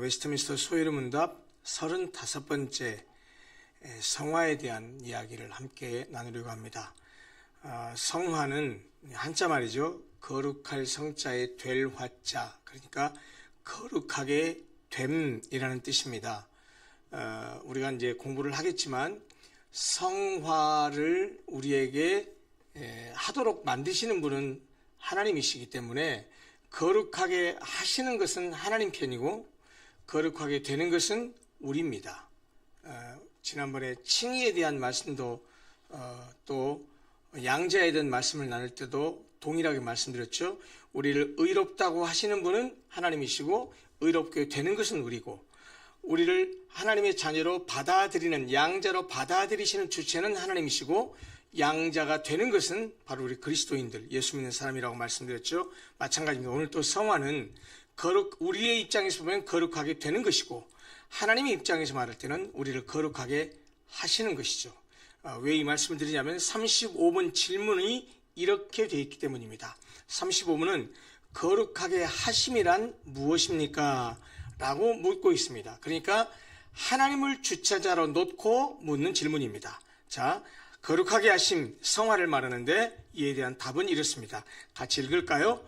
웨스트민스터 소요문답 35번째 성화에 대한 이야기를 함께 나누려고 합니다. 성화는 한자 말이죠. 거룩할 성자에 될 화자, 그러니까 거룩하게 됨이라는 뜻입니다. 우리가 이제 공부를 하겠지만 성화를 우리에게 하도록 만드시는 분은 하나님이시기 때문에 거룩하게 하시는 것은 하나님 편이고 거룩하게 되는 것은 우리입니다. 지난번에 칭의에 대한 말씀도 또 양자에 대한 말씀을 나눌 때도 동일하게 말씀드렸죠. 우리를 의롭다고 하시는 분은 하나님이시고 의롭게 되는 것은 우리고, 우리를 하나님의 자녀로 받아들이는, 양자로 받아들이시는 주체는 하나님이시고 양자가 되는 것은 바로 우리 그리스도인들, 예수 믿는 사람이라고 말씀드렸죠. 마찬가지입니다. 오늘 또 성화는 우리의 입장에서 보면 거룩하게 되는 것이고, 하나님의 입장에서 말할 때는 우리를 거룩하게 하시는 것이죠. 왜 이 말씀을 드리냐면 35번 질문이 이렇게 되어 있기 때문입니다. 35번은 거룩하게 하심이란 무엇입니까? 라고 묻고 있습니다. 그러니까 하나님을 주체자로 놓고 묻는 질문입니다. 자, 거룩하게 하심, 성화를 말하는데 이에 대한 답은 이렇습니다. 같이 읽을까요?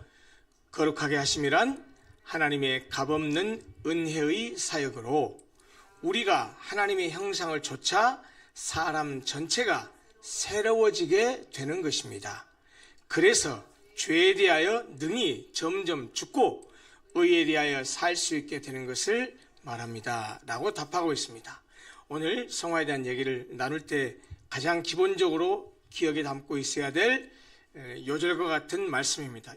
거룩하게 하심이란 하나님의 값없는 은혜의 사역으로 우리가 하나님의 형상을 좇아 사람 전체가 새로워지게 되는 것입니다. 그래서 죄에 대하여 능히 점점 죽고 의에 대하여 살 수 있게 되는 것을 말합니다. 라고 답하고 있습니다. 오늘 성화에 대한 얘기를 나눌 때 가장 기본적으로 기억에 담고 있어야 될 요절과 같은 말씀입니다.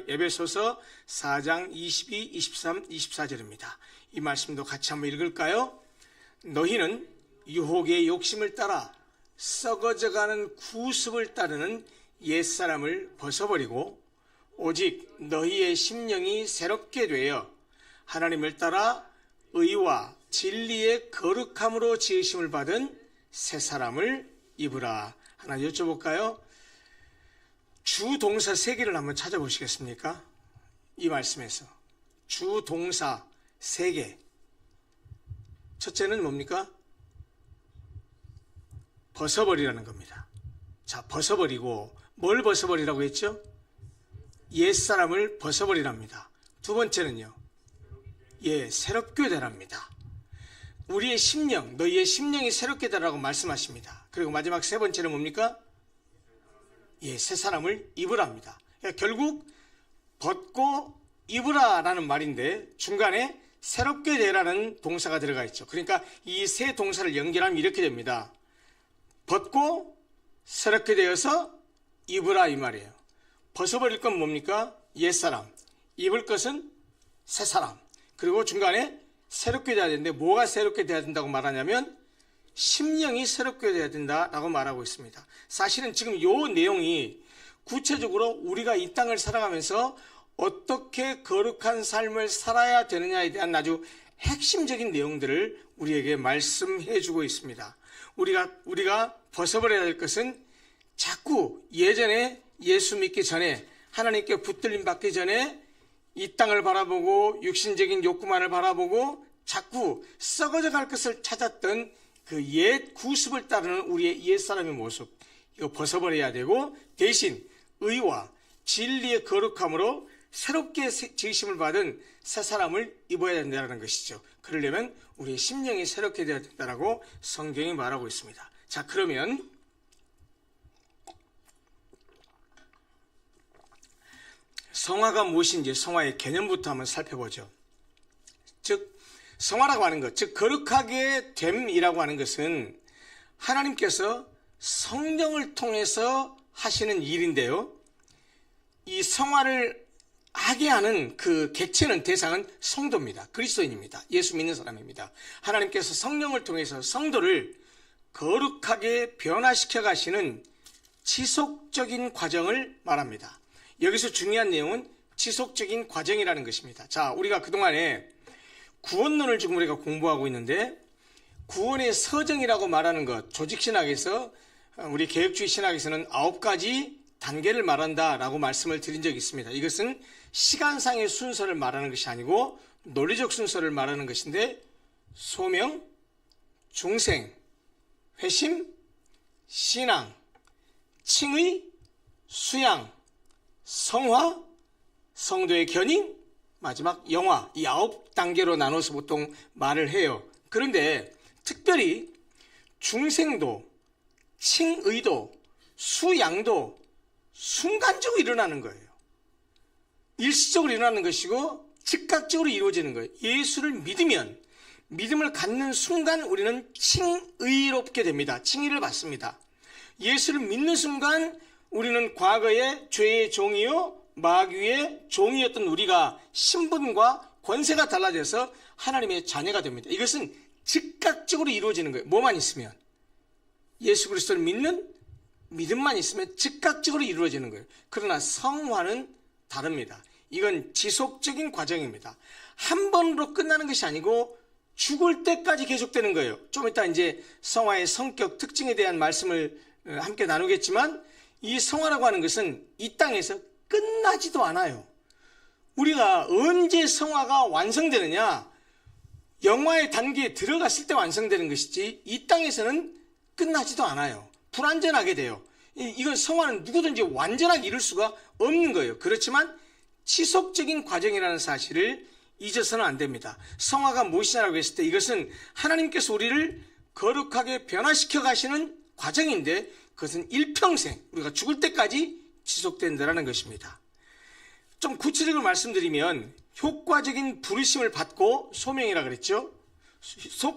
에베소서 4장 22, 23, 24절입니다. 이 말씀도 같이 한번 읽을까요? 너희는 유혹의 욕심을 따라 썩어져가는 구습을 따르는 옛사람을 벗어버리고 오직 너희의 심령이 새롭게 되어 하나님을 따라 의와 진리의 거룩함으로 지으심을 받은 새 사람을 입으라. 하나 여쭤볼까요? 주동사 3개를 한번 찾아보시겠습니까? 이 말씀에서 주동사 3개. 첫째는 뭡니까? 벗어버리라는 겁니다. 자, 벗어버리고, 뭘 벗어버리라고 했죠? 옛사람을 벗어버리랍니다. 두 번째는요, 새롭게 되랍니다. 우리의 심령, 너희의 심령이 새롭게 되라고 말씀하십니다. 그리고 마지막 세 번째는 뭡니까? 새 사람을 입으랍니다. 그러니까 결국 벗고 입으라라는 말인데 중간에 새롭게 되라는 동사가 들어가 있죠. 그러니까 이 세 동사를 연결하면 이렇게 됩니다. 벗고 새롭게 되어서 입으라 이 말이에요. 벗어버릴 건 뭡니까? 옛사람. 입을 것은 새사람. 그리고 중간에 새롭게 돼야 되는데 뭐가 새롭게 돼야 된다고 말하냐면 심령이 새롭게 돼야 된다라고 말하고 있습니다. 사실은 지금 이 내용이 구체적으로 우리가 이 땅을 살아가면서 어떻게 거룩한 삶을 살아야 되느냐에 대한 아주 핵심적인 내용들을 우리에게 말씀해 주고 있습니다. 우리가 벗어버려야 될 것은 자꾸 예전에 예수 믿기 전에 하나님께 붙들림 받기 전에 이 땅을 바라보고 육신적인 욕구만을 바라보고 자꾸 썩어져 갈 것을 찾았던 그 옛 구습을 따르는 우리의 옛사람의 모습, 이거 벗어버려야 되고 대신 의와 진리의 거룩함으로 새롭게 지으심을 받은 새 사람을 입어야 된다는 것이죠. 그러려면 우리의 심령이 새롭게 되어야 된다고 성경이 말하고 있습니다. 자, 그러면 성화가 무엇인지 성화의 개념부터 한번 살펴보죠. 즉 성화라고 하는 것, 즉 거룩하게 됨이라고 하는 것은 하나님께서 성령을 통해서 하시는 일인데요, 이 성화를 하게 하는 그 객체는, 대상은 성도입니다. 그리스도인입니다. 예수 믿는 사람입니다. 하나님께서 성령을 통해서 성도를 거룩하게 변화시켜 가시는 지속적인 과정을 말합니다. 여기서 중요한 내용은 지속적인 과정이라는 것입니다. 자, 우리가 그동안에 구원론을 지금 우리가 공부하고 있는데, 구원의 서정이라고 말하는 것, 조직신학에서, 우리 개혁주의 신학에서는 9가지 단계를 말한다라고 말씀을 드린 적이 있습니다. 이것은 시간상의 순서를 말하는 것이 아니고 논리적 순서를 말하는 것인데 소명, 중생, 회심, 신앙, 칭의, 수양, 성화, 성도의 견인, 마지막 영화, 이 9단계로 나눠서 보통 말을 해요. 그런데 특별히 중생도, 칭의도, 수양도 순간적으로 일어나는 거예요. 일시적으로 일어나는 것이고 즉각적으로 이루어지는 거예요. 예수를 믿으면 믿음을 갖는 순간 우리는 칭의롭게 됩니다. 칭의를 받습니다. 예수를 믿는 순간 우리는 과거에 죄의 종이요 마귀의 종이었던 우리가 신분과 권세가 달라져서 하나님의 자녀가 됩니다. 이것은 즉각적으로 이루어지는 거예요. 뭐만 있으면, 예수 그리스도를 믿는 믿음만 있으면 즉각적으로 이루어지는 거예요. 그러나 성화는 다릅니다. 이건 지속적인 과정입니다. 한 번으로 끝나는 것이 아니고 죽을 때까지 계속되는 거예요. 좀 이따 이제 성화의 성격 특징에 대한 말씀을 함께 나누겠지만, 이 성화라고 하는 것은 이 땅에서 끝나지도 않아요. 우리가 언제 성화가 완성되느냐, 영화의 단계에 들어갔을 때 완성되는 것이지 이 땅에서는 끝나지도 않아요. 불완전하게 돼요. 이건 성화는 누구든지 완전하게 이룰 수가 없는 거예요. 그렇지만 지속적인 과정이라는 사실을 잊어서는 안 됩니다. 성화가 무엇이냐라고 했을 때 이것은 하나님께서 우리를 거룩하게 변화시켜 가시는 과정인데, 그것은 일평생 우리가 죽을 때까지 지속된다는 것입니다. 좀 구체적으로 말씀드리면 효과적인 부르심을 받고, 소명이라 그랬죠.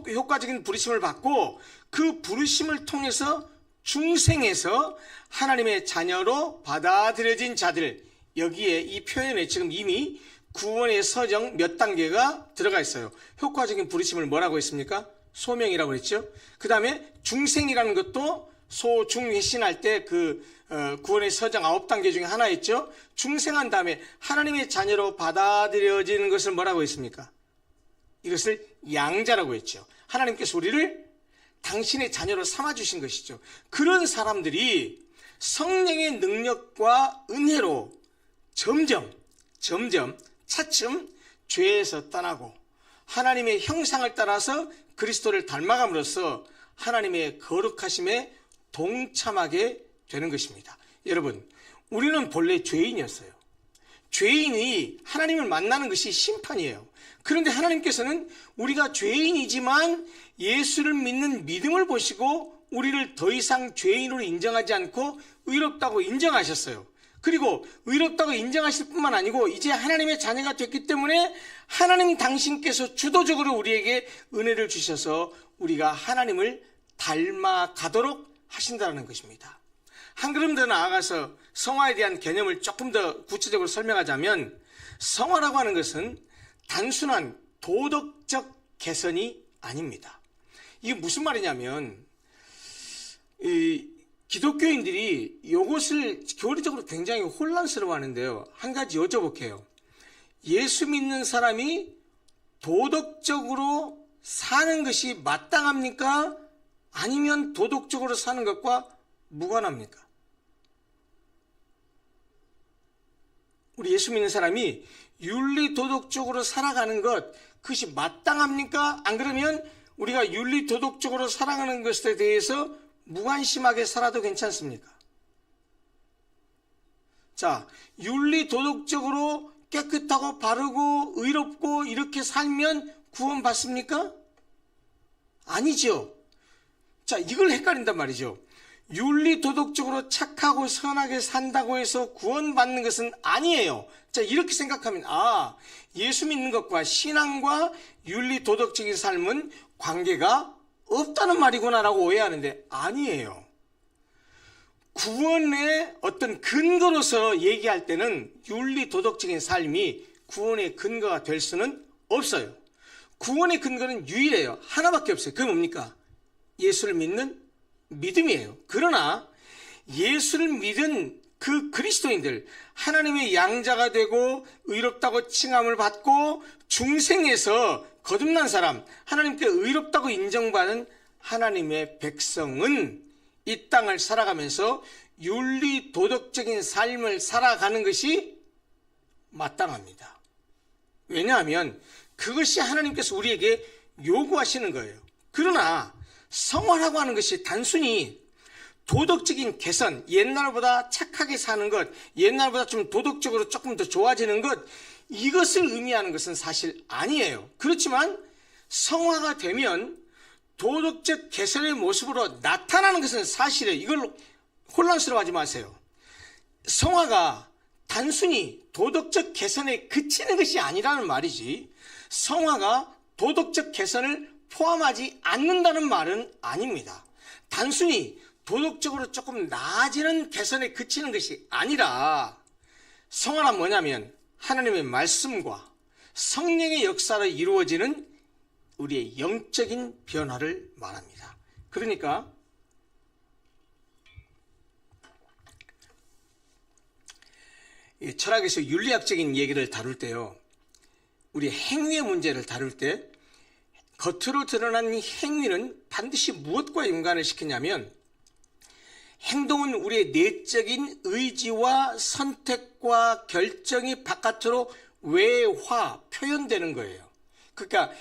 효과적인 부르심을 받고 그 부르심을 통해서 중생에서 하나님의 자녀로 받아들여진 자들, 여기에 이 표현에 지금 이미 구원의 서정 몇 단계가 들어가 있어요. 효과적인 부르심을 뭐라고 했습니까? 소명이라고 했죠. 그 다음에 중생이라는 것도 소중회신할 때 구원의 서정 9단계 중에 하나였죠. 중생한 다음에 하나님의 자녀로 받아들여지는 것을 뭐라고 했습니까? 이것을 양자라고 했죠. 하나님께서 우리를 당신의 자녀로 삼아주신 것이죠. 그런 사람들이 성령의 능력과 은혜로 점점 차츰 죄에서 떠나고 하나님의 형상을 따라서 그리스도를 닮아감으로써 하나님의 거룩하심에 동참하게 되는 것입니다. 여러분, 우리는 본래 죄인이었어요. 죄인이 하나님을 만나는 것이 심판이에요. 그런데 하나님께서는 우리가 죄인이지만 예수를 믿는 믿음을 보시고 우리를 더 이상 죄인으로 인정하지 않고 의롭다고 인정하셨어요. 그리고 의롭다고 인정하실 뿐만 아니고 이제 하나님의 자녀가 됐기 때문에 하나님 당신께서 주도적으로 우리에게 은혜를 주셔서 우리가 하나님을 닮아가도록 하신다는 것입니다. 한 걸음 더 나아가서 성화에 대한 개념을 조금 더 구체적으로 설명하자면, 성화라고 하는 것은 단순한 도덕적 개선이 아닙니다. 이게 무슨 말이냐면, 기독교인들이 이것을 교리적으로 굉장히 혼란스러워 하는데요. 한 가지 여쭤볼게요. 예수 믿는 사람이 도덕적으로 사는 것이 마땅합니까? 아니면 도덕적으로 사는 것과 무관합니까? 우리 예수 믿는 사람이 윤리 도덕적으로 살아가는 것, 그것이 마땅합니까? 안 그러면 우리가 윤리 도덕적으로 살아가는 것에 대해서 무관심하게 살아도 괜찮습니까? 자, 윤리 도덕적으로 깨끗하고 바르고 의롭고 이렇게 살면 구원 받습니까? 아니죠. 자, 이걸 헷갈린단 말이죠. 윤리 도덕적으로 착하고 선하게 산다고 해서 구원받는 것은 아니에요. 자, 이렇게 생각하면 예수 믿는 것과 신앙과 윤리 도덕적인 삶은 관계가 없다는 말이구나라고 오해하는데, 아니에요. 구원의 어떤 근거로서 얘기할 때는 윤리 도덕적인 삶이 구원의 근거가 될 수는 없어요. 구원의 근거는 유일해요. 하나밖에 없어요. 그게 뭡니까? 예수를 믿는 믿음이에요. 그러나 예수를 믿은 그 그리스도인들, 하나님의 양자가 되고 의롭다고 칭함을 받고 중생에서 거듭난 사람, 하나님께 의롭다고 인정받은 하나님의 백성은 이 땅을 살아가면서 윤리 도덕적인 삶을 살아가는 것이 마땅합니다. 왜냐하면 그것이 하나님께서 우리에게 요구하시는 거예요. 그러나 성화라고 하는 것이 단순히 도덕적인 개선, 옛날보다 착하게 사는 것, 옛날보다 좀 도덕적으로 조금 더 좋아지는 것, 이것을 의미하는 것은 사실 아니에요. 그렇지만 성화가 되면 도덕적 개선의 모습으로 나타나는 것은 사실이에요. 이걸 혼란스러워하지 마세요. 성화가 단순히 도덕적 개선에 그치는 것이 아니라는 말이지, 성화가 도덕적 개선을 포함하지 않는다는 말은 아닙니다. 단순히 도덕적으로 조금 나아지는 개선에 그치는 것이 아니라, 성화는 뭐냐면 하나님의 말씀과 성령의 역사로 이루어지는 우리의 영적인 변화를 말합니다. 그러니까 철학에서 윤리학적인 얘기를 다룰 때요, 우리 행위의 문제를 다룰 때 겉으로 드러난 행위는 반드시 무엇과 연관을 시키냐면, 행동은 우리의 내적인 의지와 선택과 결정이 바깥으로 외화, 표현되는 거예요. 그러니까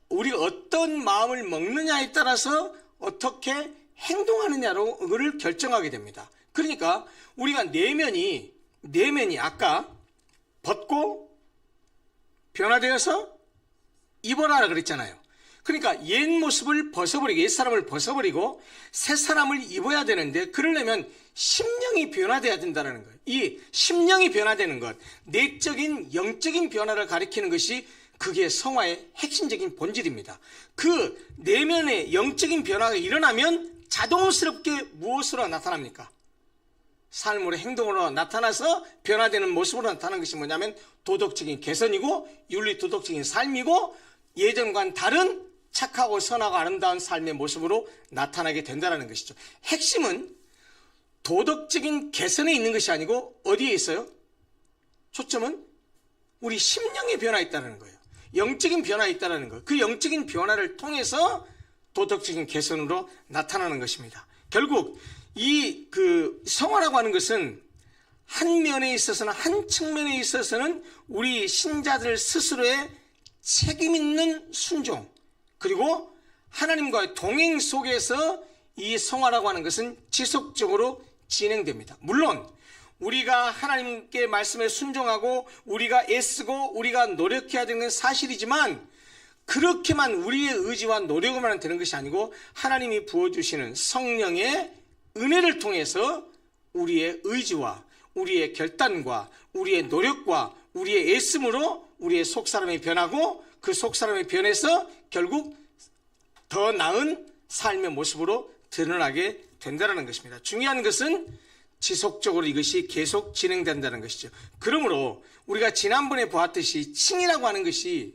우리가 어떤 마음을 먹느냐에 따라서 어떻게 행동하느냐로 그걸 결정하게 됩니다. 그러니까 우리가 내면이 아까 벗고 변화되어서 입어라 그랬잖아요. 그러니까 옛 모습을 벗어버리고, 옛 사람을 벗어버리고 새 사람을 입어야 되는데, 그러려면 심령이 변화돼야 된다는 거예요. 이 심령이 변화되는 것, 내적인 영적인 변화를 가리키는 것이 그게 성화의 핵심적인 본질입니다. 그 내면의 영적인 변화가 일어나면 자동스럽게 무엇으로 나타납니까? 삶으로, 행동으로 나타나서 변화되는 모습으로 나타나는 것이 뭐냐면 도덕적인 개선이고 윤리 도덕적인 삶이고, 예전과는 다른 착하고 선하고 아름다운 삶의 모습으로 나타나게 된다는 것이죠. 핵심은 도덕적인 개선에 있는 것이 아니고 어디에 있어요? 초점은 우리 심령의 변화에 있다는 거예요. 영적인 변화에 있다는 거예요. 그 영적인 변화를 통해서 도덕적인 개선으로 나타나는 것입니다. 결국 이 성화라고 하는 것은 한 면에 있어서는, 한 측면에 있어서는 우리 신자들 스스로의 책임 있는 순종, 그리고 하나님과의 동행 속에서 이 성화라고 하는 것은 지속적으로 진행됩니다. 물론 우리가 하나님께 말씀에 순종하고 우리가 애쓰고 우리가 노력해야 되는 사실이지만, 그렇게만 우리의 의지와 노력으로만 되는 것이 아니고 하나님이 부어주시는 성령의 은혜를 통해서 우리의 의지와 우리의 결단과 우리의 노력과 우리의 애씀으로 우리의 속사람이 변하고, 그 속사람이 변해서 결국 더 나은 삶의 모습으로 드러나게 된다는 것입니다. 중요한 것은 지속적으로 이것이 계속 진행된다는 것이죠. 그러므로 우리가 지난번에 보았듯이 칭의라고 하는 것이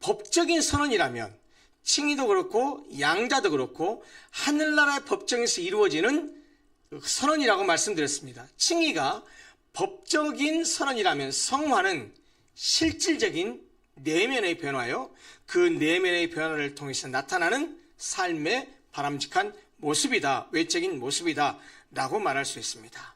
법적인 선언이라면, 칭의도 그렇고 양자도 그렇고 하늘나라의 법정에서 이루어지는 선언이라고 말씀드렸습니다. 칭의가 법적인 선언이라면, 성화는 실질적인 내면의 변화요, 그 내면의 변화를 통해서 나타나는 삶의 바람직한 모습이다, 외적인 모습이다 라고 말할 수 있습니다.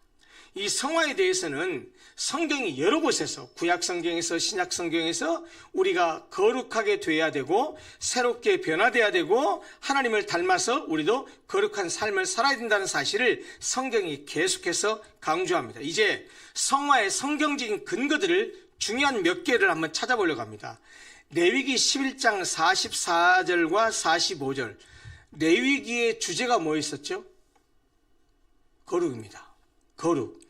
이 성화에 대해서는 성경이 여러 곳에서, 구약 성경에서 신약 성경에서 우리가 거룩하게 돼야 되고 새롭게 변화돼야 되고 하나님을 닮아서 우리도 거룩한 삶을 살아야 된다는 사실을 성경이 계속해서 강조합니다. 이제 성화의 성경적인 근거들을 중요한 몇 개를 한번 찾아보려고 합니다. 레위기 11장 44절과 45절. 레위기의 주제가 뭐 있었죠? 거룩입니다. 거룩.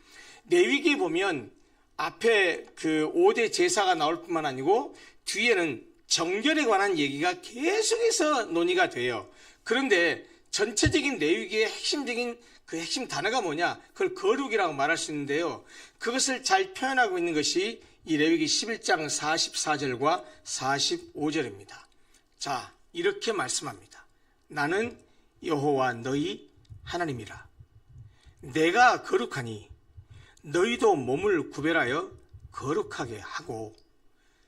레위기에 보면 앞에 그 5대 제사가 나올 뿐만 아니고 뒤에는 정결에 관한 얘기가 계속해서 논의가 돼요. 그런데 전체적인 레위기의 핵심적인 그 핵심 단어가 뭐냐? 그걸 거룩이라고 말할 수 있는데요. 그것을 잘 표현하고 있는 것이 이 레위기 11장 44절과 45절입니다. 자, 이렇게 말씀합니다. 나는 여호와 너희 하나님이라. 내가 거룩하니 너희도 몸을 구별하여 거룩하게 하고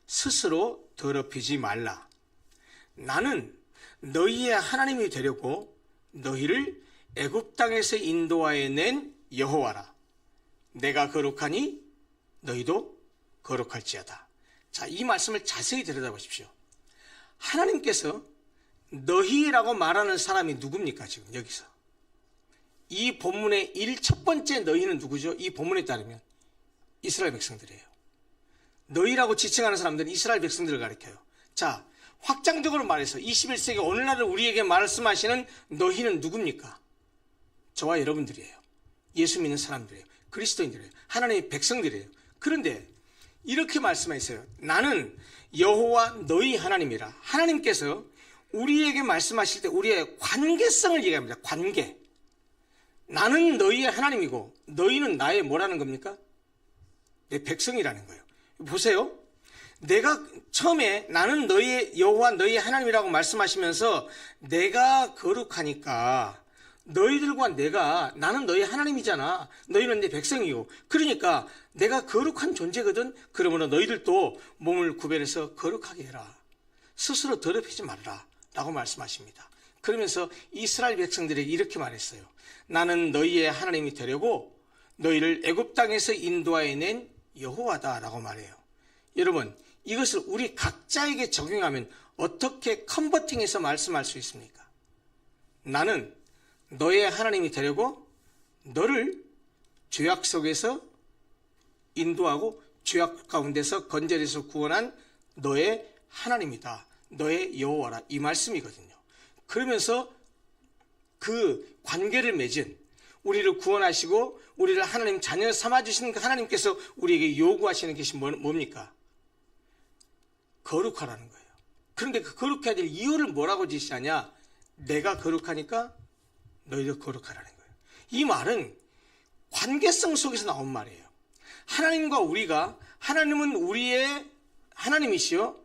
스스로 더럽히지 말라. 나는 너희의 하나님이 되려고 너희를 애굽 땅에서 인도하여 낸 여호와라. 내가 거룩하니 너희도 거룩할지어다. 자, 이 말씀을 자세히 들여다보십시오. 하나님께서 너희라고 말하는 사람이 누굽니까? 지금 여기서 이 본문의 첫 번째 너희는 누구죠? 이 본문에 따르면 이스라엘 백성들이에요. 너희라고 지칭하는 사람들은 이스라엘 백성들을 가리켜요. 자, 확장적으로 말해서 21세기 오늘날을 우리에게 말씀하시는 너희는 누굽니까? 저와 여러분들이에요. 예수 믿는 사람들이에요. 그리스도인들이에요. 하나님의 백성들이에요. 그런데 이렇게 말씀하셨어요. 나는 여호와 너희 하나님이라. 하나님께서 우리에게 말씀하실 때 우리의 관계성을 얘기합니다. 관계. 나는 너희의 하나님이고 너희는 나의 뭐라는 겁니까? 내 백성이라는 거예요. 보세요. 내가 처음에 나는 너희의 여호와 너희의 하나님이라고 말씀하시면서 내가 거룩하니까 너희들과 나는 너희 하나님이잖아. 너희는 내 백성이고. 그러니까 내가 거룩한 존재거든. 그러므로 너희들도 몸을 구별해서 거룩하게 해라. 스스로 더럽히지 말라. 라고 말씀하십니다. 그러면서 이스라엘 백성들에게 이렇게 말했어요. 나는 너희의 하나님이 되려고 너희를 애굽 땅에서 인도하여 낸 여호와다. 라고 말해요. 여러분, 이것을 우리 각자에게 적용하면 어떻게 컨버팅해서 말씀할 수 있습니까? 나는 너의 하나님이 되려고 너를 죄악 속에서 인도하고 죄악 가운데서 건져내서 구원한 너의 하나님이다. 너의 여호와라. 이 말씀이거든요. 그러면서 그 관계를 맺은 우리를 구원하시고 우리를 하나님 자녀 삼아주시는 그 하나님께서 우리에게 요구하시는 것이 뭡니까? 거룩하라는 거예요. 그런데 그 거룩해야 될 이유를 뭐라고 지시하냐? 내가 거룩하니까 너희도 거룩하라는 거예요. 이 말은 관계성 속에서 나온 말이에요. 하나님과 우리가, 하나님은 우리의 하나님이시요,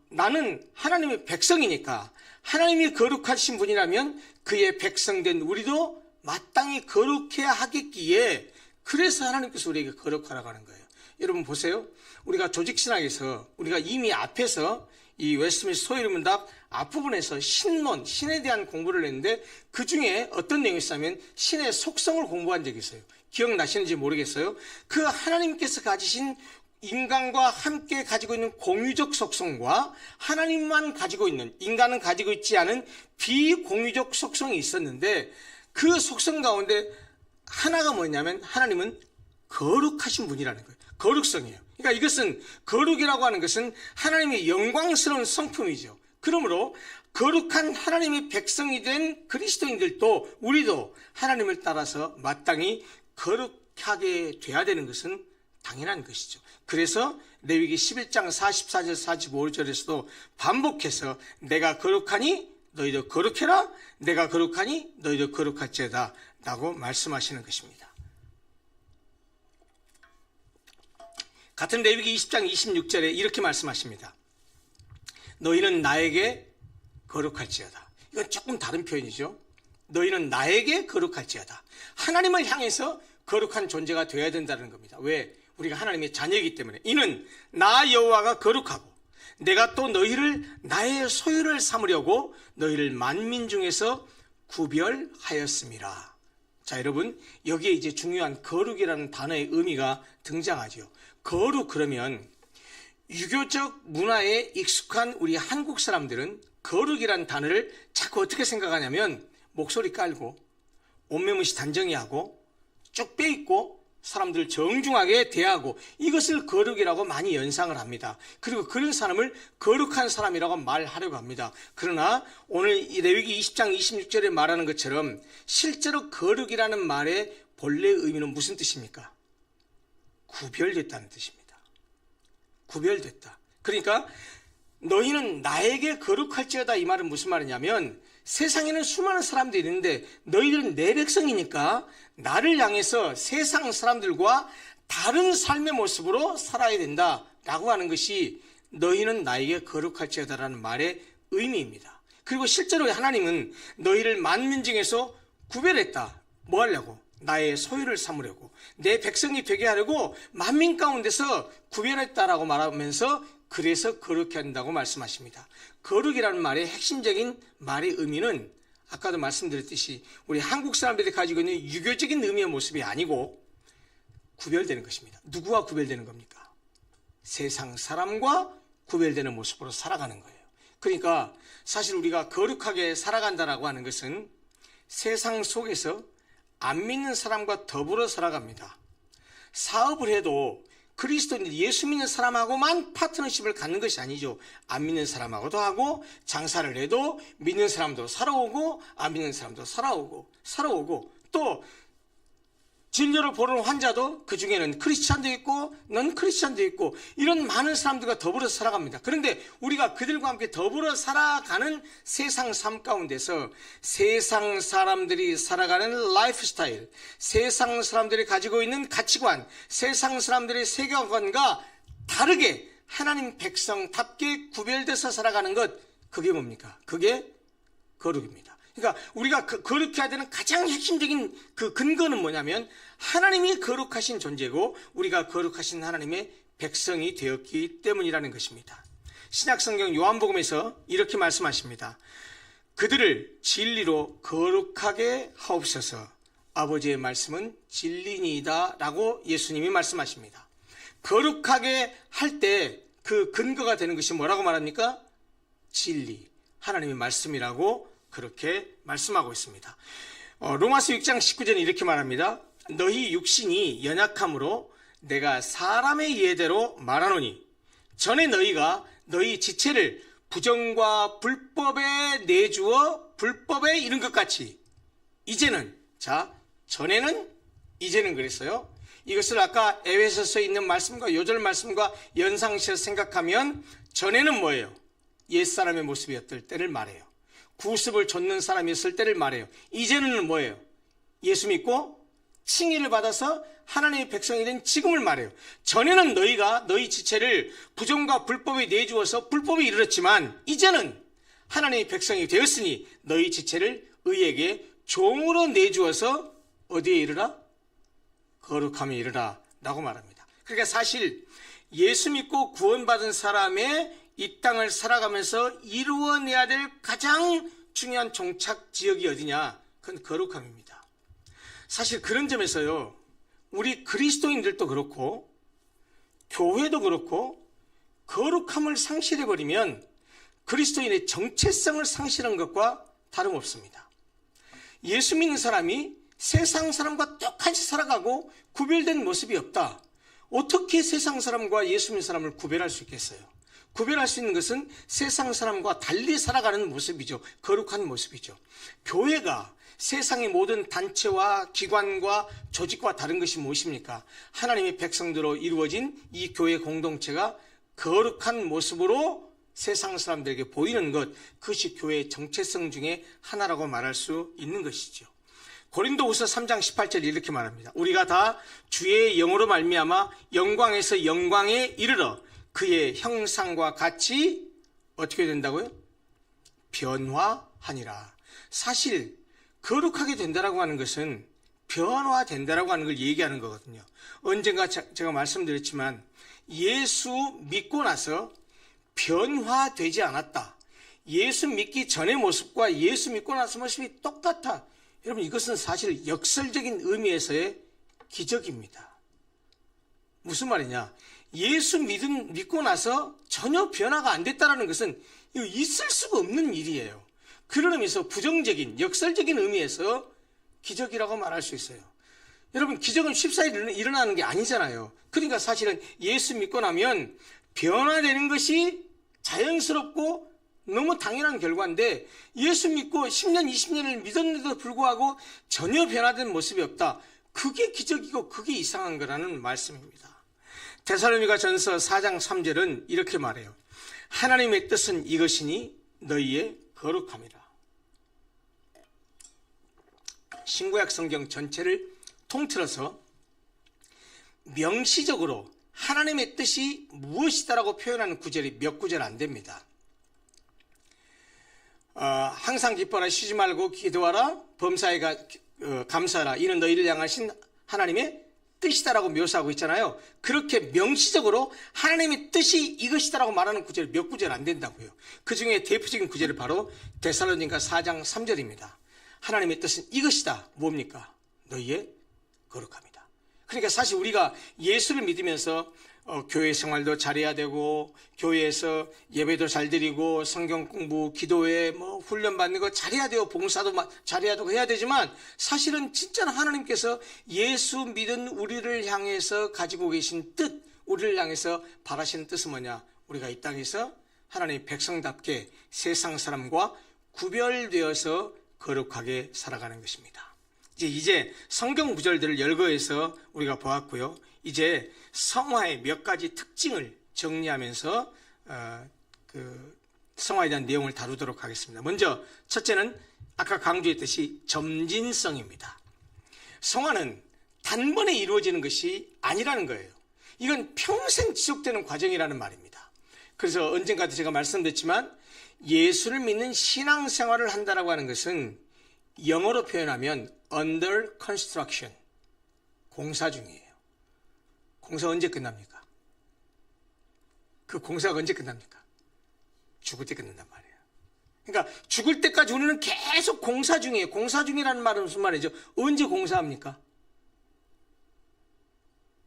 나는 하나님의 백성이니까 하나님이 거룩하신 분이라면 그의 백성된 우리도 마땅히 거룩해야 하겠기에, 그래서 하나님께서 우리에게 거룩하라고 하는 거예요. 여러분 보세요. 우리가 조직신학에서 우리가 이미 앞에서 이 웨스트민스터 소유문답 앞부분에서 신론, 신에 대한 공부를 했는데 그 중에 어떤 내용이 있었냐면 신의 속성을 공부한 적이 있어요. 기억나시는지 모르겠어요. 그 하나님께서 가지신 인간과 함께 가지고 있는 공유적 속성과 하나님만 가지고 있는, 인간은 가지고 있지 않은 비공유적 속성이 있었는데 그 속성 가운데 하나가 뭐냐면 하나님은 거룩하신 분이라는 거예요. 거룩성이에요. 그러니까 이것은, 거룩이라고 하는 것은 하나님의 영광스러운 성품이죠. 그러므로 거룩한 하나님의 백성이 된 그리스도인들도, 우리도 하나님을 따라서 마땅히 거룩하게 돼야 되는 것은 당연한 것이죠. 그래서 레위기 11장 44절 45절에서도 반복해서 내가 거룩하니 너희도 거룩해라, 내가 거룩하니 너희도 거룩할지어다 라고 말씀하시는 것입니다. 같은 레위기 20장 26절에 이렇게 말씀하십니다. 너희는 나에게 거룩할지어다. 이건 조금 다른 표현이죠. 너희는 나에게 거룩할지어다. 하나님을 향해서 거룩한 존재가 되어야 된다는 겁니다. 왜? 우리가 하나님의 자녀이기 때문에. 이는 나 여호와가 거룩하고 내가 또 너희를 나의 소유를 삼으려고 너희를 만민 중에서 구별하였음이라. 자, 여러분, 여기에 이제 중요한 거룩이라는 단어의 의미가 등장하죠. 거룩, 그러면 유교적 문화에 익숙한 우리 한국 사람들은 거룩이라는 단어를 자꾸 어떻게 생각하냐면 목소리 깔고 옷매무시 단정히 하고 쭉 빼입고 사람들 정중하게 대하고 이것을 거룩이라고 많이 연상을 합니다. 그리고 그런 사람을 거룩한 사람이라고 말하려고 합니다. 그러나 오늘 이 레위기 20장 26절에 말하는 것처럼 실제로 거룩이라는 말의 본래 의미는 무슨 뜻입니까? 구별됐다는 뜻입니다. 구별됐다. 그러니까 너희는 나에게 거룩할지어다, 이 말은 무슨 말이냐면 세상에는 수많은 사람들이 있는데 너희들은 내 백성이니까 나를 향해서 세상 사람들과 다른 삶의 모습으로 살아야 된다라고 하는 것이 너희는 나에게 거룩할지어다라는 말의 의미입니다. 그리고 실제로 하나님은 너희를 만민 중에서 구별했다. 뭐 하려고? 나의 소유를 삼으려고, 내 백성이 되게 하려고 만민 가운데서 구별했다라고 말하면서 그래서 거룩해야 한다고 말씀하십니다. 거룩이라는 말의 핵심적인 말의 의미는 아까도 말씀드렸듯이 우리 한국 사람들이 가지고 있는 유교적인 의미의 모습이 아니고 구별되는 것입니다. 누구와 구별되는 겁니까? 세상 사람과 구별되는 모습으로 살아가는 거예요. 그러니까 사실 우리가 거룩하게 살아간다라고 하는 것은 세상 속에서 안 믿는 사람과 더불어 살아갑니다. 사업을 해도 그리스도인 예수 믿는 사람하고만 파트너십을 갖는 것이 아니죠. 안 믿는 사람하고도 하고, 장사를 해도 믿는 사람도 살아오고 안 믿는 사람도 살아오고 또 진료를 보는 환자도 그 중에는 크리스찬도 있고 넌 크리스찬도 있고 이런 많은 사람들과 더불어 살아갑니다. 그런데 우리가 그들과 함께 더불어 살아가는 세상 삶 가운데서 세상 사람들이 살아가는 라이프 스타일, 세상 사람들이 가지고 있는 가치관, 세상 사람들의 세계관과 다르게 하나님 백성답게 구별돼서 살아가는 것, 그게 뭡니까? 그게 거룩입니다. 그러니까 우리가 거룩해야 되는 가장 핵심적인 그 근거는 뭐냐면 하나님이 거룩하신 존재고 우리가 거룩하신 하나님의 백성이 되었기 때문이라는 것입니다. 신약성경 요한복음에서 이렇게 말씀하십니다. 그들을 진리로 거룩하게 하옵소서. 아버지의 말씀은 진리니이다 라고 예수님이 말씀하십니다. 거룩하게 할 때 그 근거가 되는 것이 뭐라고 말합니까? 진리, 하나님의 말씀이라고 그렇게 말씀하고 있습니다. 로마서 6장 19절에 이렇게 말합니다. 너희 육신이 연약함으로 내가 사람의 이해대로 말하노니 전에 너희가 너희 지체를 부정과 불법에 내주어 불법에 이른 것 같이 이제는, 전에는 이제는 그랬어요. 이것을 아까 에베소서에 있는 말씀과 요절 말씀과 연상시해서 생각하면 전에는 뭐예요? 옛사람의 모습이었을 때를 말해요. 구습을 좇는 사람이었을 때를 말해요. 이제는 뭐예요? 예수 믿고 칭의를 받아서 하나님의 백성이 된 지금을 말해요. 전에는 너희가 너희 지체를 부정과 불법에 내주어서 불법에 이르렀지만 이제는 하나님의 백성이 되었으니 너희 지체를 의에게 종으로 내주어서 어디에 이르라? 거룩함에 이르라 라고 말합니다. 그러니까 사실 예수 믿고 구원받은 사람의 이 땅을 살아가면서 이루어내야 될 가장 중요한 종착 지역이 어디냐? 그건 거룩함입니다. 사실 그런 점에서요, 우리 그리스도인들도 그렇고 교회도 그렇고 거룩함을 상실해버리면 그리스도인의 정체성을 상실한 것과 다름없습니다. 예수 믿는 사람이 세상 사람과 똑같이 살아가고 구별된 모습이 없다. 어떻게 세상 사람과 예수 믿는 사람을 구별할 수 있겠어요? 구별할 수 있는 것은 세상 사람과 달리 살아가는 모습이죠. 거룩한 모습이죠. 교회가 세상의 모든 단체와 기관과 조직과 다른 것이 무엇입니까? 하나님의 백성들로 이루어진 이 교회 공동체가 거룩한 모습으로 세상 사람들에게 보이는 것, 그것이 교회의 정체성 중에 하나라고 말할 수 있는 것이죠. 고린도후서 3장 18절 이렇게 말합니다. 우리가 다 주의 영으로 말미암아 영광에서 영광에 이르러 그의 형상과 같이 어떻게 된다고요? 변화하니라. 사실 거룩하게 된다라고 하는 것은 변화된다라고 하는 걸 얘기하는 거거든요. 언젠가 제가 말씀드렸지만 예수 믿고 나서 변화되지 않았다. 예수 믿기 전의 모습과 예수 믿고 나서 모습이 똑같아. 여러분, 이것은 사실 역설적인 의미에서의 기적입니다. 무슨 말이냐? 예수 믿고 나서 전혀 변화가 안 됐다는 것은 있을 수가 없는 일이에요. 그런 의미에서 부정적인, 역설적인 의미에서 기적이라고 말할 수 있어요. 여러분, 기적은 쉽사리 일어나는 게 아니잖아요. 그러니까 사실은 예수 믿고 나면 변화되는 것이 자연스럽고 너무 당연한 결과인데 예수 믿고 10년, 20년을 믿었는데도 불구하고 전혀 변화된 모습이 없다. 그게 기적이고 그게 이상한 거라는 말씀입니다. 데살로니가 전서 4장 3절은 이렇게 말해요. 하나님의 뜻은 이것이니 너희의 거룩함이라. 신구약 성경 전체를 통틀어서 명시적으로 하나님의 뜻이 무엇이다라고 표현하는 구절이 몇 구절 안 됩니다. 항상 기뻐하라, 쉬지 말고 기도하라, 범사에 감사하라, 이는 너희를 향하신 하나님의 뜻이다라고 묘사하고 있잖아요. 그렇게 명시적으로 하나님의 뜻이 이것이다라고 말하는 구절이 몇 구절 안 된다고요. 그 중에 대표적인 구절이 바로 데살로니가 4장 3절입니다. 하나님의 뜻은 이것이다. 뭡니까? 너희의 거룩함이다. 그러니까 사실 우리가 예수를 믿으면서 교회 생활도 잘해야 되고 교회에서 예배도 잘 드리고 성경 공부, 기도회, 훈련 받는 거 잘해야 돼요. 봉사도 잘해야 되고 해야 되지만 사실은 진짜는 하나님께서 예수 믿은 우리를 향해서 가지고 계신 뜻, 우리를 향해서 바라시는 뜻은 뭐냐? 우리가 이 땅에서 하나님의 백성답게 세상 사람과 구별되어서 거룩하게 살아가는 것입니다. 이제 성경 구절들을 열거해서 우리가 보았고요. 이제 성화의 몇 가지 특징을 정리하면서 성화에 대한 내용을 다루도록 하겠습니다. 먼저 첫째는 아까 강조했듯이 점진성입니다. 성화는 단번에 이루어지는 것이 아니라는 거예요. 이건 평생 지속되는 과정이라는 말입니다. 그래서 언젠가 제가 말씀드렸지만 예수를 믿는 신앙생활을 한다라고 하는 것은 영어로 표현하면 under construction, 공사 중이에요. 공사 언제 끝납니까? 그 공사가 언제 끝납니까? 죽을 때 끝난단 말이에요. 그러니까 죽을 때까지 우리는 계속 공사 중이에요. 공사 중이라는 말은 무슨 말이죠? 언제 공사합니까?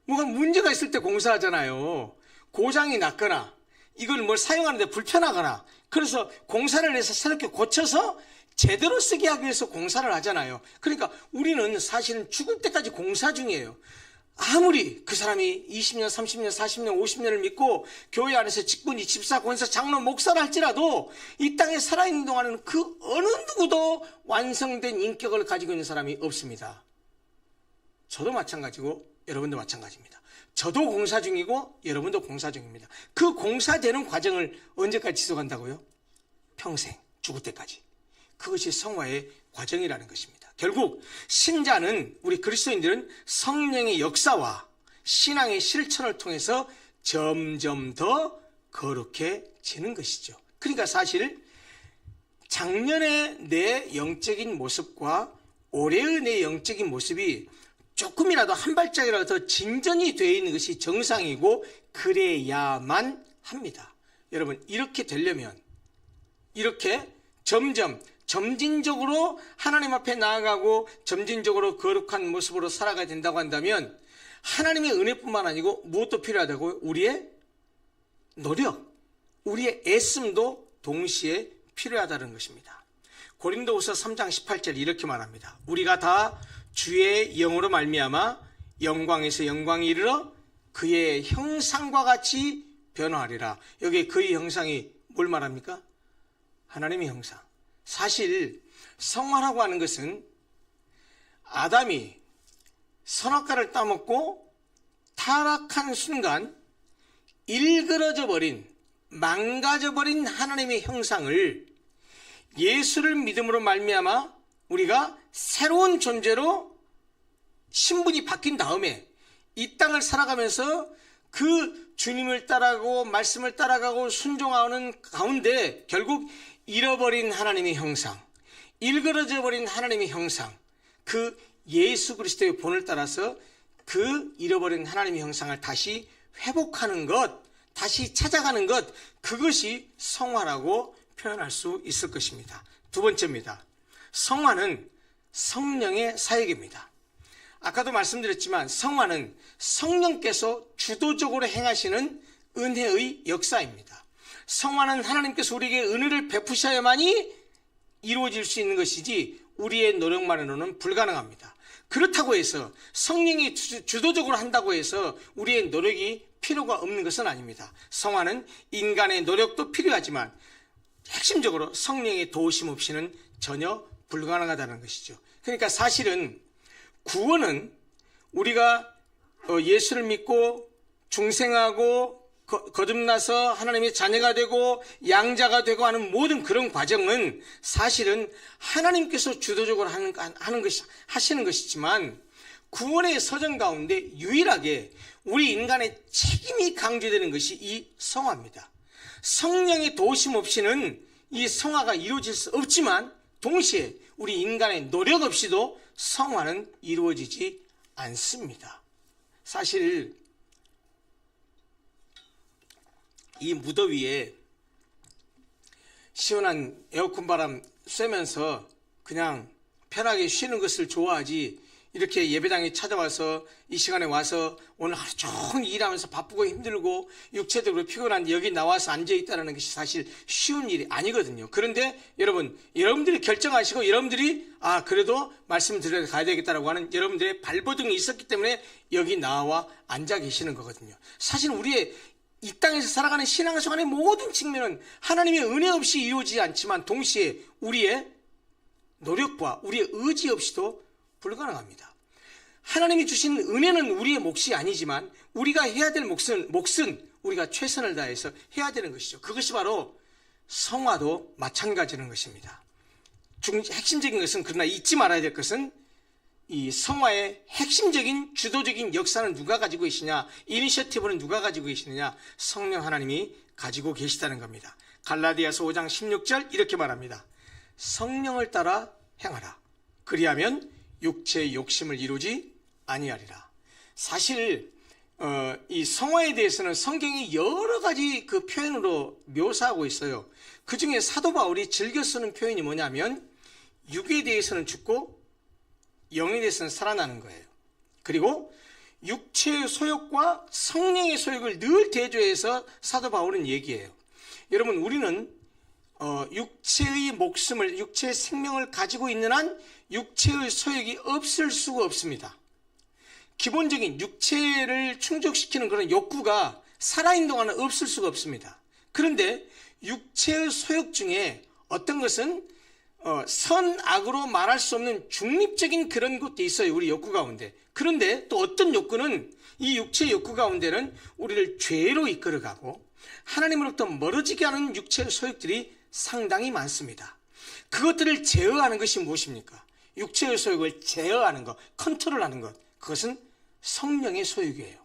뭐가 문제가 있을 때 공사하잖아요. 고장이 났거나 이걸 뭘 사용하는데 불편하거나 그래서 공사를 해서 새롭게 고쳐서 제대로 쓰게 하기 위해서 공사를 하잖아요. 그러니까 우리는 사실은 죽을 때까지 공사 중이에요. 아무리 그 사람이 20년, 30년, 40년, 50년을 믿고 교회 안에서 직분이 집사, 권사, 장로, 목사를 할지라도 이 땅에 살아있는 동안은 그 어느 누구도 완성된 인격을 가지고 있는 사람이 없습니다. 저도 마찬가지고 여러분도 마찬가지입니다. 저도 공사 중이고 여러분도 공사 중입니다. 그 공사되는 과정을 언제까지 지속한다고요? 평생, 죽을 때까지. 그것이 성화의 과정이라는 것입니다. 결국 신자는, 우리 그리스도인들은 성령의 역사와 신앙의 실천을 통해서 점점 더 거룩해지는 것이죠. 그러니까 사실 작년의 내 영적인 모습과 올해의 내 영적인 모습이 조금이라도 한 발짝이라도 더 진전이 되어 있는 것이 정상이고 그래야만 합니다. 여러분, 이렇게 되려면 이렇게 점진적으로 하나님 앞에 나아가고 점진적으로 거룩한 모습으로 살아가야 된다고 한다면 하나님의 은혜뿐만 아니고 무엇도 필요하다고요? 우리의 노력, 우리의 애씀도 동시에 필요하다는 것입니다. 고린도후서 3장 18절 이렇게 말합니다. 우리가 다 주의 영으로 말미암아 영광에서 영광에 이르러 그의 형상과 같이 변화하리라. 여기 그의 형상이 뭘 말합니까? 하나님의 형상. 사실 성화라고 하는 것은 아담이 선악과를 따먹고 타락한 순간 일그러져 버린, 망가져 버린 하나님의 형상을 예수를 믿음으로 말미암아 우리가 새로운 존재로 신분이 바뀐 다음에 이 땅을 살아가면서 그 주님을 따라가고 말씀을 따라가고 순종하는 가운데 결국 잃어버린 하나님의 형상, 일그러져 버린 하나님의 형상, 그 예수 그리스도의 본을 따라서 그 잃어버린 하나님의 형상을 다시 회복하는 것, 다시 찾아가는 것, 그것이 성화라고 표현할 수 있을 것입니다. 두 번째입니다. 성화는 성령의 사역입니다. 아까도 말씀드렸지만 성화는 성령께서 주도적으로 행하시는 은혜의 역사입니다. 성화는 하나님께서 우리에게 은혜를 베푸셔야만이 이루어질 수 있는 것이지 우리의 노력만으로는 불가능합니다. 그렇다고 해서 성령이 주도적으로 한다고 해서 우리의 노력이 필요가 없는 것은 아닙니다. 성화는 인간의 노력도 필요하지만 핵심적으로 성령의 도우심 없이는 전혀 불가능하다는 것이죠. 그러니까 사실은 구원은 우리가 예수를 믿고 중생하고 거듭나서 하나님의 자녀가 되고 양자가 되고 하는 모든 그런 과정은 사실은 하나님께서 주도적으로 하시는 것이지만 구원의 서정 가운데 유일하게 우리 인간의 책임이 강조되는 것이 이 성화입니다. 성령의 도우심 없이는 이 성화가 이루어질 수 없지만 동시에 우리 인간의 노력 없이도 성화는 이루어지지 않습니다. 사실 이 무더위에 시원한 에어컨 바람 쐬면서 그냥 편하게 쉬는 것을 좋아하지 이렇게 예배당에 찾아와서 이 시간에 와서 오늘 하루 종일 일하면서 바쁘고 힘들고 육체적으로 피곤한데 여기 나와서 앉아있다는 것이 사실 쉬운 일이 아니거든요. 그런데 여러분들이 결정하시고 여러분들이 그래도 말씀 드려야 가야 되겠다라고 하는 여러분들의 발버둥이 있었기 때문에 여기 나와 앉아 계시는 거거든요. 사실 우리의 이 땅에서 살아가는 신앙생활의 모든 측면은 하나님의 은혜 없이 이루어지지 않지만 동시에 우리의 노력과 우리의 의지 없이도 불가능합니다. 하나님이 주신 은혜는 우리의 몫이 아니지만 우리가 해야 될 몫은 우리가 최선을 다해서 해야 되는 것이죠. 그것이 바로 성화도 마찬가지라는 것입니다. 핵심적인 것은, 그러나 잊지 말아야 될 것은, 이 성화의 핵심적인 주도적인 역사는 누가 가지고 계시냐, 이니셔티브는 누가 가지고 계시느냐, 성령 하나님이 가지고 계시다는 겁니다. 갈라디아서 5장 16절 이렇게 말합니다. 성령을 따라 행하라. 그리하면 육체의 욕심을 이루지 아니하리라. 사실 이 성화에 대해서는 성경이 여러 가지 그 표현으로 묘사하고 있어요. 그 중에 사도 바울이 즐겨 쓰는 표현이 뭐냐면 육에 대해서는 죽고 영에 대해서는 살아나는 거예요. 그리고 육체의 소욕과 성령의 소욕을 늘 대조해서 사도 바울은 얘기해요. 여러분, 우리는 육체의 목숨을, 육체의 생명을 가지고 있는 한 육체의 소욕이 없을 수가 없습니다. 기본적인 육체를 충족시키는 그런 욕구가 살아있는 동안은 없을 수가 없습니다. 그런데 육체의 소욕 중에 어떤 것은 선악으로 말할 수 없는 중립적인 그런 것도 있어요, 우리 욕구 가운데. 그런데 또 어떤 욕구는, 이 육체의 욕구 가운데는 우리를 죄로 이끌어가고 하나님으로부터 멀어지게 하는 육체의 소욕들이 상당히 많습니다. 그것들을 제어하는 것이 무엇입니까? 육체의 소욕을 제어하는 것, 컨트롤하는 것, 그것은 성령의 소욕이에요.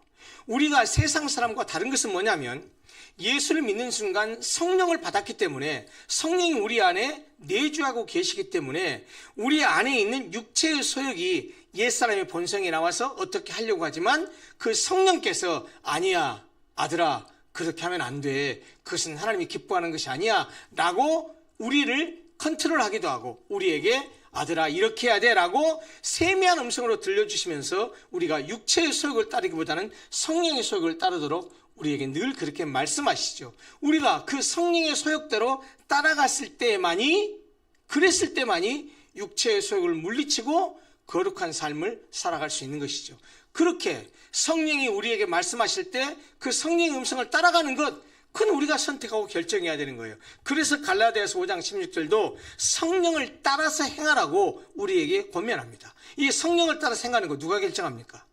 우리가 세상 사람과 다른 것은 뭐냐면 예수를 믿는 순간 성령을 받았기 때문에, 성령이 우리 안에 내주하고 계시기 때문에 우리 안에 있는 육체의 소욕이 옛사람의 본성에 나와서 어떻게 하려고 하지만 그 성령께서 아니야 아들아 그렇게 하면 안 돼, 그것은 하나님이 기뻐하는 것이 아니야 라고 우리를 컨트롤하기도 하고, 우리에게 아들아 이렇게 해야 돼 라고 세미한 음성으로 들려주시면서 우리가 육체의 소욕을 따르기보다는 성령의 소욕을 따르도록 우리에게 늘 그렇게 말씀하시죠. 우리가 그 성령의 소욕대로 따라갔을 때만이, 그랬을 때만이 육체의 소욕을 물리치고 거룩한 삶을 살아갈 수 있는 것이죠. 그렇게 성령이 우리에게 말씀하실 때 그 성령의 음성을 따라가는 것, 그건 우리가 선택하고 결정해야 되는 거예요. 그래서 갈라디아서 5장 16절도 성령을 따라서 행하라고 우리에게 권면합니다. 이 성령을 따라서 행하는 거 누가 결정합니까?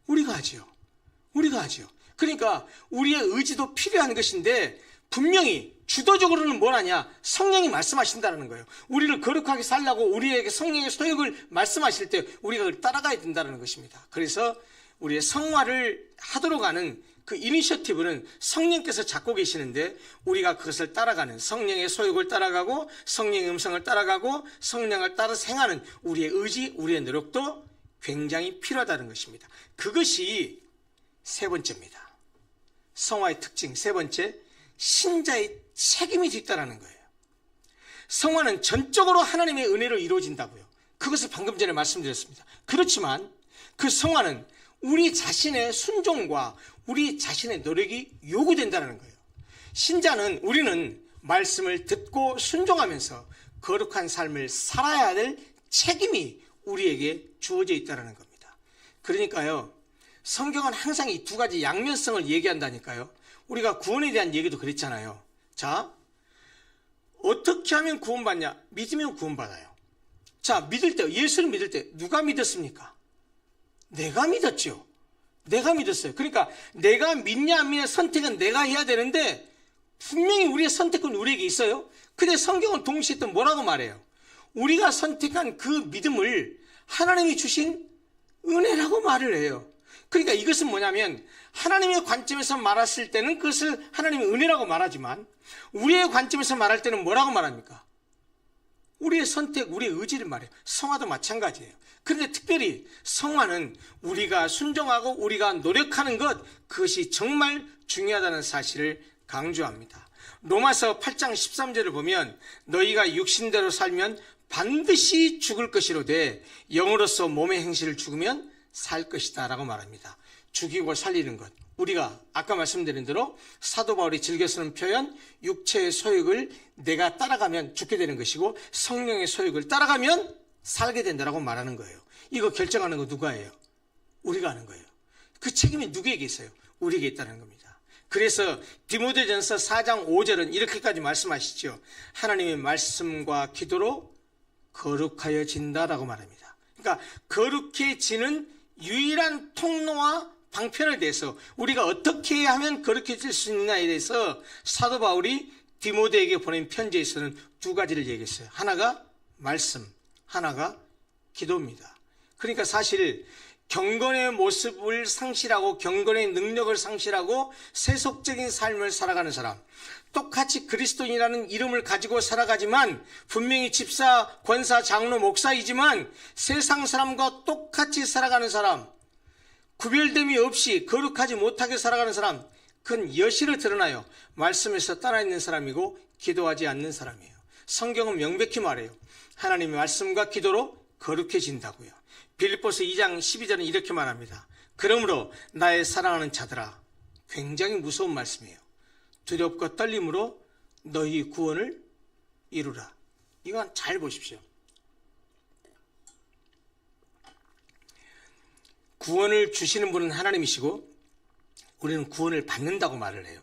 우리가 하지요. 우리가 하지요. 그러니까 우리의 의지도 필요한 것인데, 분명히 주도적으로는 뭘 하냐? 성령이 말씀하신다는 거예요. 우리를 거룩하게 살라고 우리에게 성령의 소욕을 말씀하실 때 우리가 그걸 따라가야 된다는 것입니다. 그래서 우리의 성화를 하도록 하는 그 이니셔티브는 성령께서 잡고 계시는데, 우리가 그것을 따라가는, 성령의 소욕을 따라가고 성령의 음성을 따라가고 성령을 따라서 행하는 우리의 의지, 우리의 노력도 굉장히 필요하다는 것입니다. 그것이 세 번째입니다. 성화의 특징 세 번째, 신자의 책임이 있다는 거예요. 성화는 전적으로 하나님의 은혜로 이루어진다고요. 그것을 방금 전에 말씀드렸습니다. 그렇지만 그 성화는 우리 자신의 순종과 우리 자신의 노력이 요구된다는 거예요. 신자는, 우리는 말씀을 듣고 순종하면서 거룩한 삶을 살아야 될 책임이 우리에게 주어져 있다는 겁니다. 그러니까요, 성경은 항상 이 두 가지 양면성을 얘기한다니까요. 우리가 구원에 대한 얘기도 그랬잖아요. 자, 어떻게 하면 구원받냐? 믿으면 구원받아요. 자, 믿을 때, 예수를 믿을 때 누가 믿었습니까? 내가 믿었죠. 내가 믿었어요. 그러니까 내가 믿냐 안 믿냐 선택은 내가 해야 되는데, 분명히 우리의 선택은 우리에게 있어요. 근데 성경은 동시에 또 뭐라고 말해요? 우리가 선택한 그 믿음을 하나님이 주신 은혜라고 말을 해요. 그러니까 이것은 뭐냐면, 하나님의 관점에서 말했을 때는 그것을 하나님의 은혜라고 말하지만, 우리의 관점에서 말할 때는 뭐라고 말합니까? 우리의 선택, 우리의 의지를 말해요. 성화도 마찬가지예요. 그런데 특별히 성화는 우리가 순종하고 우리가 노력하는 것, 그것이 정말 중요하다는 사실을 강조합니다. 로마서 8장 13절을 보면 너희가 육신대로 살면 반드시 죽을 것이로되 영으로서 몸의 행실을 죽으면 살 것이다 라고 말합니다. 죽이고 살리는 것, 우리가 아까 말씀드린 대로 사도 바울이 즐겨 쓰는 표현, 육체의 소욕을 내가 따라가면 죽게 되는 것이고 성령의 소욕을 따라가면 살게 된다라고 말하는 거예요. 이거 결정하는 거 누가 해요? 우리가 하는 거예요. 그 책임이 누구에게 있어요? 우리에게 있다는 겁니다. 그래서 디모데전서 4장 5절은 이렇게까지 말씀하시죠. 하나님의 말씀과 기도로 거룩하여진다라고 말합니다. 그러니까 거룩해지는 유일한 통로와 방편에 대해서 우리가 어떻게 하면 거룩해질 수 있느냐에 대해서 사도 바울이 디모데에게 보낸 편지에서는 두 가지를 얘기했어요. 하나가 말씀, 하나가 기도입니다. 그러니까 사실 경건의 모습을 상실하고 경건의 능력을 상실하고 세속적인 삶을 살아가는 사람, 똑같이 그리스도인이라는 이름을 가지고 살아가지만 분명히 집사, 권사, 장로, 목사이지만 세상 사람과 똑같이 살아가는 사람, 구별됨이 없이 거룩하지 못하게 살아가는 사람, 그건 여실히 드러나요. 말씀에서 따라 있는 사람이고 기도하지 않는 사람이에요. 성경은 명백히 말해요. 하나님의 말씀과 기도로 거룩해진다고요. 빌립보서 2장 12절은 이렇게 말합니다. 그러므로 나의 사랑하는 자들아, 굉장히 무서운 말씀이에요. 두렵고 떨림으로 너희 구원을 이루라. 이건 잘 보십시오. 구원을 주시는 분은 하나님이시고 우리는 구원을 받는다고 말을 해요.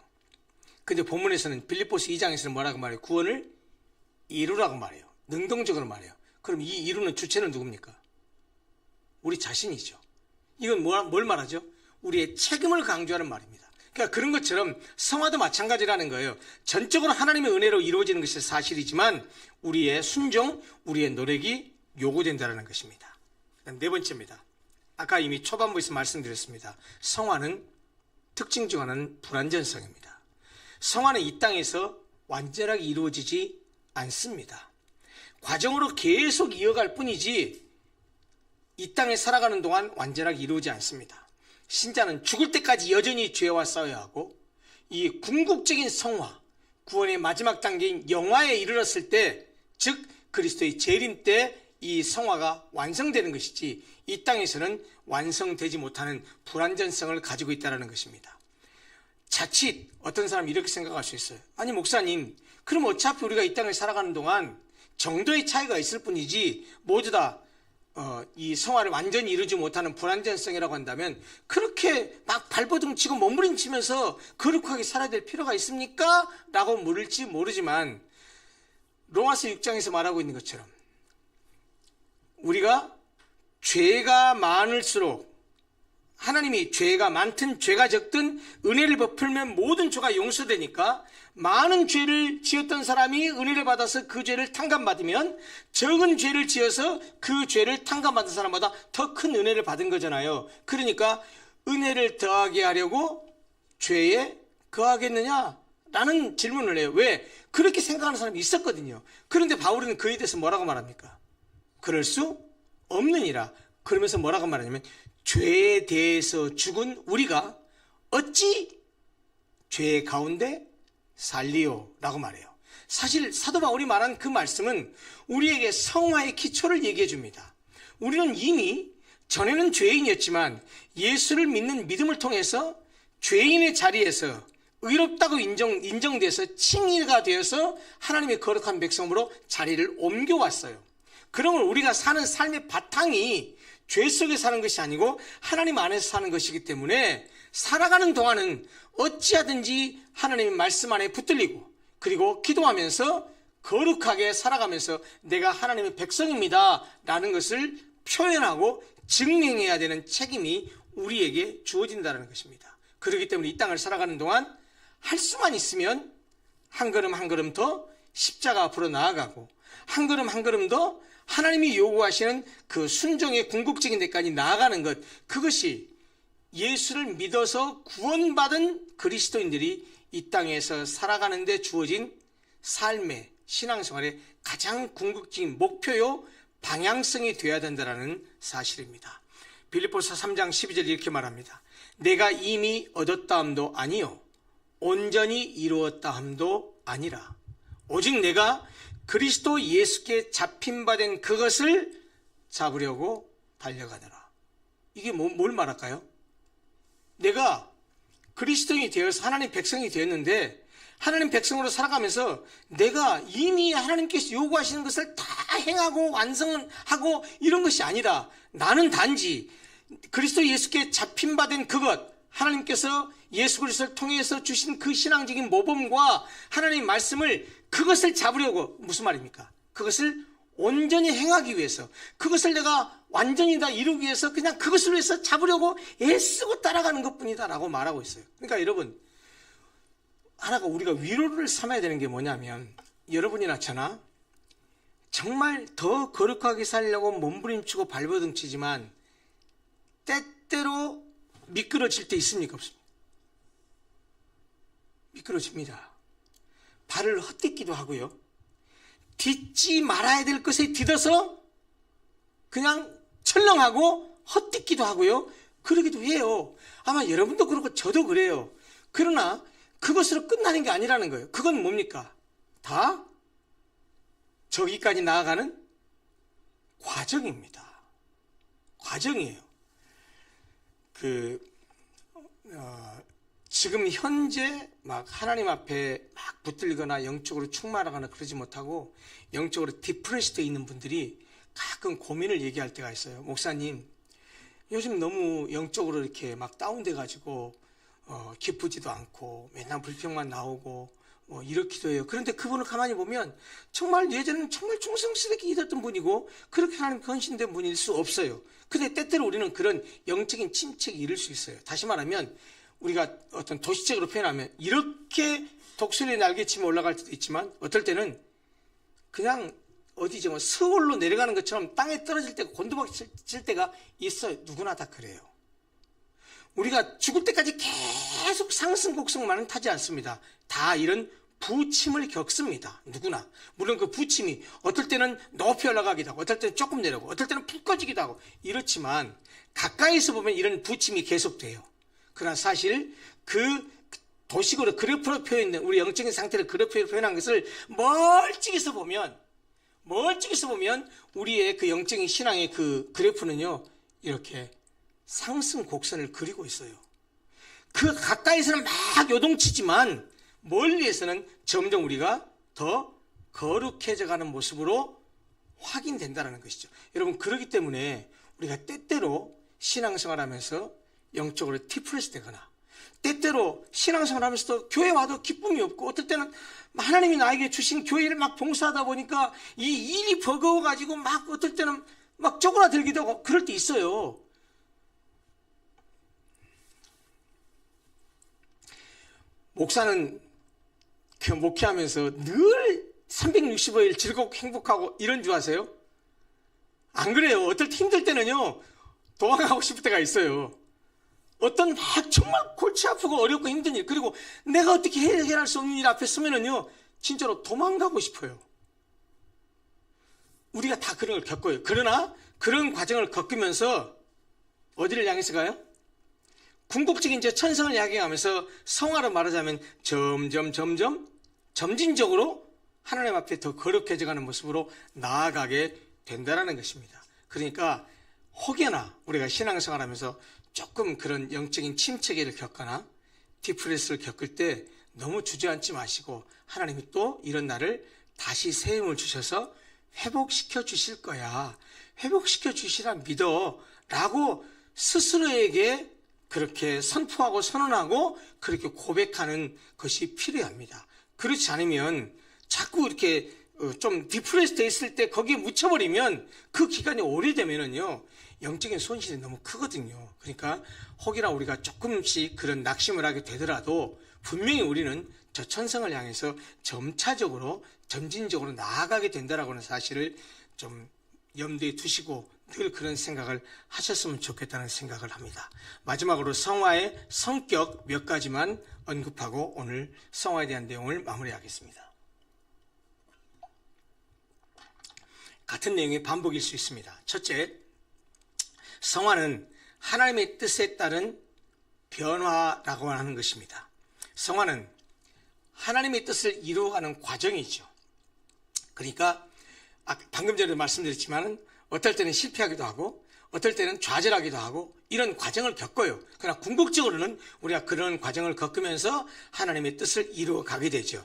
근데 본문에서는 빌립보서 2장에서는 뭐라고 말해요? 구원을 이루라고 말해요. 능동적으로 말해요. 그럼 이 이루는 주체는 누굽니까? 우리 자신이죠. 이건 뭘 말하죠? 우리의 책임을 강조하는 말입니다. 그러니까 그런 것처럼 성화도 마찬가지라는 거예요. 전적으로 하나님의 은혜로 이루어지는 것이 사실이지만 우리의 순종, 우리의 노력이 요구된다는 것입니다. 네 번째입니다. 아까 이미 초반부에서 말씀드렸습니다. 성화는 특징 중 하나는 불완전성입니다. 성화는 이 땅에서 완전하게 이루어지지 않습니다. 과정으로 계속 이어갈 뿐이지 이 땅에 살아가는 동안 완전하게 이루어지지 않습니다. 신자는 죽을 때까지 여전히 죄와 싸워야 하고 이 궁극적인 성화, 구원의 마지막 단계인 영화에 이르렀을 때, 즉 그리스도의 재림 때 이 성화가 완성되는 것이지 이 땅에서는 완성되지 못하는 불완전성을 가지고 있다는 것입니다. 자칫 어떤 사람이 이렇게 생각할 수 있어요. 아니 목사님, 그럼 어차피 우리가 이 땅을 살아가는 동안 정도의 차이가 있을 뿐이지 모두 다 이 성화를 완전히 이루지 못하는 불완전성이라고 한다면 그렇게 막 발버둥 치고 몸부림치면서 거룩하게 살아야 될 필요가 있습니까? 라고 물을지 모르지만 로마서 6장에서 말하고 있는 것처럼 우리가 죄가 많을수록 하나님이 죄가 많든 죄가 적든 은혜를 베풀면 모든 죄가 용서되니까 많은 죄를 지었던 사람이 은혜를 받아서 그 죄를 탕감받으면 적은 죄를 지어서 그 죄를 탕감받은 사람보다 더 큰 은혜를 받은 거잖아요. 그러니까 은혜를 더하게 하려고 죄에 거하겠느냐? 라는 질문을 해요. 왜? 그렇게 생각하는 사람이 있었거든요. 그런데 바울은 그에 대해서 뭐라고 말합니까? 그럴 수 없느니라. 그러면서 뭐라고 말하냐면 죄에 대해서 죽은 우리가 어찌 죄 가운데 살리요? 라고 말해요. 사실 사도 바울이 말한 그 말씀은 우리에게 성화의 기초를 얘기해 줍니다. 우리는 이미 전에는 죄인이었지만 예수를 믿는 믿음을 통해서 죄인의 자리에서 의롭다고 인정돼서 칭의가 되어서 하나님의 거룩한 백성으로 자리를 옮겨왔어요. 그러면 우리가 사는 삶의 바탕이 죄 속에 사는 것이 아니고 하나님 안에서 사는 것이기 때문에 살아가는 동안은 어찌하든지 하나님의 말씀 안에 붙들리고 그리고 기도하면서 거룩하게 살아가면서 내가 하나님의 백성입니다 라는 것을 표현하고 증명해야 되는 책임이 우리에게 주어진다는 것입니다. 그렇기 때문에 이 땅을 살아가는 동안 할 수만 있으면 한 걸음 한 걸음 더 십자가 앞으로 나아가고 한 걸음 한 걸음 더 하나님이 요구하시는 그 순종의 궁극적인 데까지 나아가는 것, 그것이 예수를 믿어서 구원받은 그리스도인들이 이 땅에서 살아가는 데 주어진 삶의 신앙생활의 가장 궁극적인 목표요 방향성이 되어야 된다는 사실입니다. 빌립보서 3장 12절 이렇게 말합니다. 내가 이미 얻었다 함도 아니요 온전히 이루었다 함도 아니라 오직 내가 그리스도 예수께 잡힌 바 된 그것을 잡으려고 달려가더라. 이게 뭘 말할까요? 내가 그리스도인이 되어서 하나님 백성이 되었는데 하나님 백성으로 살아가면서 내가 이미 하나님께서 요구하시는 것을 다 행하고 완성하고 이런 것이 아니라 나는 단지 그리스도 예수께 잡힌 바 된 그것, 하나님께서 예수 그리스도를 통해서 주신 그 신앙적인 모범과 하나님의 말씀을 그것을 잡으려고, 무슨 말입니까? 그것을 온전히 행하기 위해서, 그것을 내가 완전히 다 이루기 위해서 그냥 그것을 위해서 잡으려고 애쓰고 따라가는 것뿐이다 라고 말하고 있어요. 그러니까 여러분, 하나가 우리가 위로를 삼아야 되는 게 뭐냐면, 여러분이나 저나 정말 더 거룩하게 살려고 몸부림치고 발버둥치지만 때때로 미끄러질 때 있습니까? 없습니까? 미끄러집니다. 발을 헛딛기도 하고요. 딛지 말아야 될 것에 딛어서 그냥 철렁하고 헛딛기도 하고요. 그러기도 해요. 아마 여러분도 그렇고 저도 그래요. 그러나 그것으로 끝나는 게 아니라는 거예요. 그건 뭡니까? 다 저기까지 나아가는 과정입니다. 과정이에요. 지금 현재 막 하나님 앞에 막 붙들거나 영적으로 충만하거나 그러지 못하고 영적으로 디프레시되어 있는 분들이 가끔 고민을 얘기할 때가 있어요. 목사님, 요즘 너무 영적으로 이렇게 막 다운돼 가지고 기쁘지도 않고 맨날 불평만 나오고 이렇기도 해요. 그런데 그분을 가만히 보면 정말 예전에는 정말 충성스럽게 일했던 분이고 그렇게 하나님 헌신된 분일 수 없어요. 근데 때때로 우리는 그런 영적인 침체에 이를 수 있어요. 다시 말하면 우리가 어떤 도시적으로 표현하면 이렇게 독수리 날개치며 올라갈 때도 있지만 어떨 때는 그냥 어디죠? 서울로 내려가는 것처럼 땅에 떨어질 때가 곤두박질 칠 때가 있어요. 누구나 다 그래요. 우리가 죽을 때까지 계속 상승 곡성만은 타지 않습니다. 다 이런 부침을 겪습니다. 누구나. 물론 그 부침이 어떨 때는 높이 올라가기도 하고 어떨 때는 조금 내려오고 어떨 때는 푹 꺼지기도 하고 이렇지만 가까이서 보면 이런 부침이 계속돼요. 그러나 사실 그 도식으로 그래프로 표현된 우리 영적인 상태를 그래프로 표현한 것을 멀찍이서 보면 우리의 그 영적인 신앙의 그 그래프는요 이렇게 상승 곡선을 그리고 있어요. 그 가까이서는 막 요동치지만 멀리에서는 점점 우리가 더 거룩해져 가는 모습으로 확인된다는 것이죠. 여러분, 그렇기 때문에 우리가 때때로 신앙생활 하면서 영적으로 디프레스 되거나 때때로 신앙생활 하면서도 교회 와도 기쁨이 없고 어떨 때는 하나님이 나에게 주신 교회를 막 봉사하다 보니까 이 일이 버거워가지고 막 어떨 때는 막 쪼그라들기도 하고 그럴 때 있어요. 목사는 그 목회하면서 늘 365일 즐겁고 행복하고 이런 줄 아세요? 안 그래요. 어떨 때 힘들 때는요 도망가고 싶을 때가 있어요. 어떤 막 정말 골치 아프고 어렵고 힘든 일, 그리고 내가 어떻게 해결할 수 없는 일 앞에 서면은요 진짜로 도망가고 싶어요. 우리가 다 그런 걸 겪어요. 그러나 그런 과정을 겪으면서 어디를 향해서 가요? 궁극적인 천성을 야기하면서 성화로 말하자면 점진적으로 하나님 앞에 더 거룩해져가는 모습으로 나아가게 된다는 것입니다. 그러니까 혹여나 우리가 신앙생활하면서 조금 그런 영적인 침체기를 겪거나 디프레스를 겪을 때 너무 주저앉지 마시고 하나님이 또 이런 날을 다시 새 힘을 주셔서 회복시켜 주실 거야. 회복시켜 주시라 믿어 라고 스스로에게 그렇게 선포하고 선언하고 그렇게 고백하는 것이 필요합니다. 그렇지 않으면 자꾸 이렇게 좀 디프레스 돼 있을 때 거기에 묻혀버리면 그 기간이 오래되면은요 영적인 손실이 너무 크거든요. 그러니까 혹이나 우리가 조금씩 그런 낙심을 하게 되더라도 분명히 우리는 저 천성을 향해서 점차적으로 점진적으로 나아가게 된다라고 하는 사실을 좀 염두에 두시고 늘 그런 생각을 하셨으면 좋겠다는 생각을 합니다. 마지막으로 성화의 성격 몇 가지만 언급하고 오늘 성화에 대한 내용을 마무리하겠습니다. 같은 내용의 반복일 수 있습니다. 첫째, 성화는 하나님의 뜻에 따른 변화라고 하는 것입니다. 성화는 하나님의 뜻을 이루어가는 과정이죠. 그러니까 방금 전에 말씀드렸지만 어떨 때는 실패하기도 하고 어떨 때는 좌절하기도 하고 이런 과정을 겪어요. 그러나 궁극적으로는 우리가 그런 과정을 겪으면서 하나님의 뜻을 이루어가게 되죠.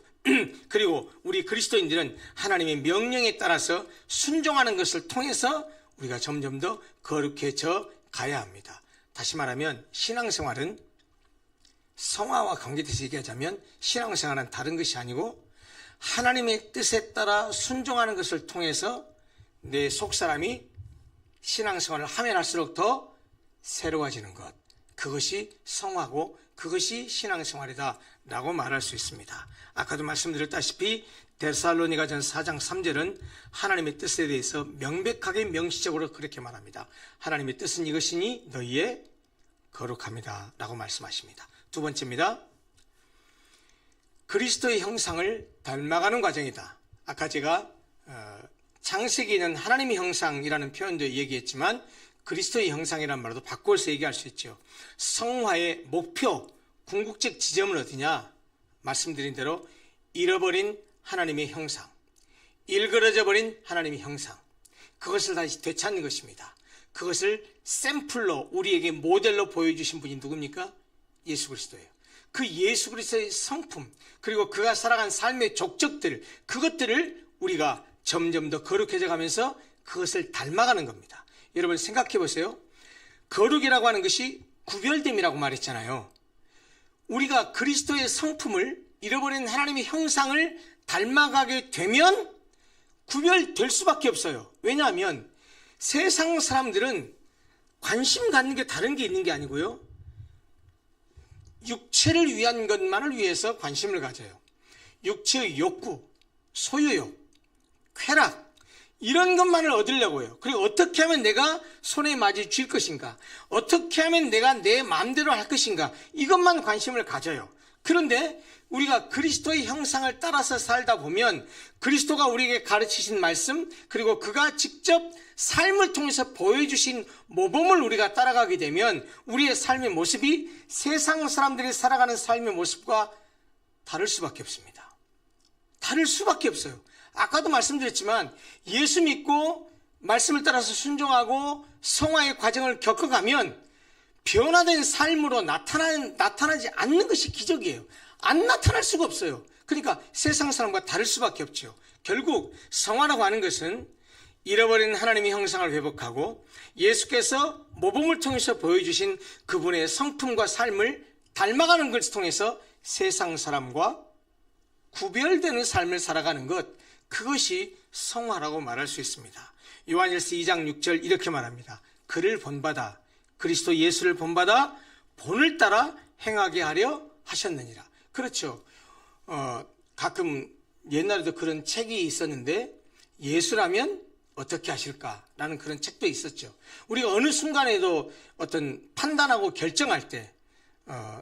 그리고 우리 그리스도인들은 하나님의 명령에 따라서 순종하는 것을 통해서 우리가 점점 더 거룩해져 가야 합니다. 다시 말하면 신앙생활은 성화와 관계돼서 얘기하자면 신앙생활은 다른 것이 아니고 하나님의 뜻에 따라 순종하는 것을 통해서 내 속사람이 신앙생활을 하면 할수록 더 새로워지는 것, 그것이 성화고 그것이 신앙생활이다 라고 말할 수 있습니다. 아까도 말씀드렸다시피 데살로니가전 4장 3절은 하나님의 뜻에 대해서 명백하게 명시적으로 그렇게 말합니다. 하나님의 뜻은 이것이니 너희의 거룩합니다 라고 말씀하십니다. 두 번째입니다. 그리스도의 형상을 닮아가는 과정이다. 아까 제가 창세기는 하나님의 형상이라는 표현도 얘기했지만 그리스도의 형상이라는 말도 바꿔서 얘기할 수 있죠. 성화의 목표, 궁극적 지점은 어디냐? 말씀드린 대로 잃어버린 하나님의 형상, 일그러져 버린 하나님의 형상, 그것을 다시 되찾는 것입니다. 그것을 샘플로 우리에게 모델로 보여주신 분이 누굽니까? 예수 그리스도예요. 그 예수 그리스도의 성품, 그리고 그가 살아간 삶의 족적들, 그것들을 우리가 점점 더 거룩해져 가면서 그것을 닮아가는 겁니다. 여러분 생각해 보세요. 거룩이라고 하는 것이 구별됨이라고 말했잖아요. 우리가 그리스도의 성품을, 잃어버린 하나님의 형상을 닮아가게 되면 구별될 수밖에 없어요. 왜냐하면 세상 사람들은 관심 갖는 게 다른 게 있는 게 아니고요, 육체를 위한 것만을 위해서 관심을 가져요. 육체의 욕구, 소유욕, 쾌락, 이런 것만을 얻으려고 해요. 그리고 어떻게 하면 내가 손에 맞이 쥘 것인가, 어떻게 하면 내가 내 마음대로 할 것인가, 이것만 관심을 가져요. 그런데 우리가 그리스도의 형상을 따라서 살다 보면 그리스도가 우리에게 가르치신 말씀, 그리고 그가 직접 삶을 통해서 보여주신 모범을 우리가 따라가게 되면 우리의 삶의 모습이 세상 사람들이 살아가는 삶의 모습과 다를 수밖에 없습니다. 다를 수밖에 없어요. 아까도 말씀드렸지만 예수 믿고 말씀을 따라서 순종하고 성화의 과정을 겪어가면 변화된 삶으로 나타나지 않는 것이 기적이에요. 안 나타날 수가 없어요. 그러니까 세상 사람과 다를 수밖에 없죠. 결국 성화라고 하는 것은 잃어버린 하나님의 형상을 회복하고 예수께서 모범을 통해서 보여주신 그분의 성품과 삶을 닮아가는 것을 통해서 세상 사람과 구별되는 삶을 살아가는 것, 그것이 성화라고 말할 수 있습니다. 요한일서 2장 6절 이렇게 말합니다. 그를 본받아, 그리스도 예수를 본받아 본을 따라 행하게 하려 하셨느니라. 그렇죠. 가끔 옛날에도 그런 책이 있었는데 예수라면 어떻게 하실까라는 그런 책도 있었죠. 우리가 어느 순간에도 어떤 판단하고 결정할 때,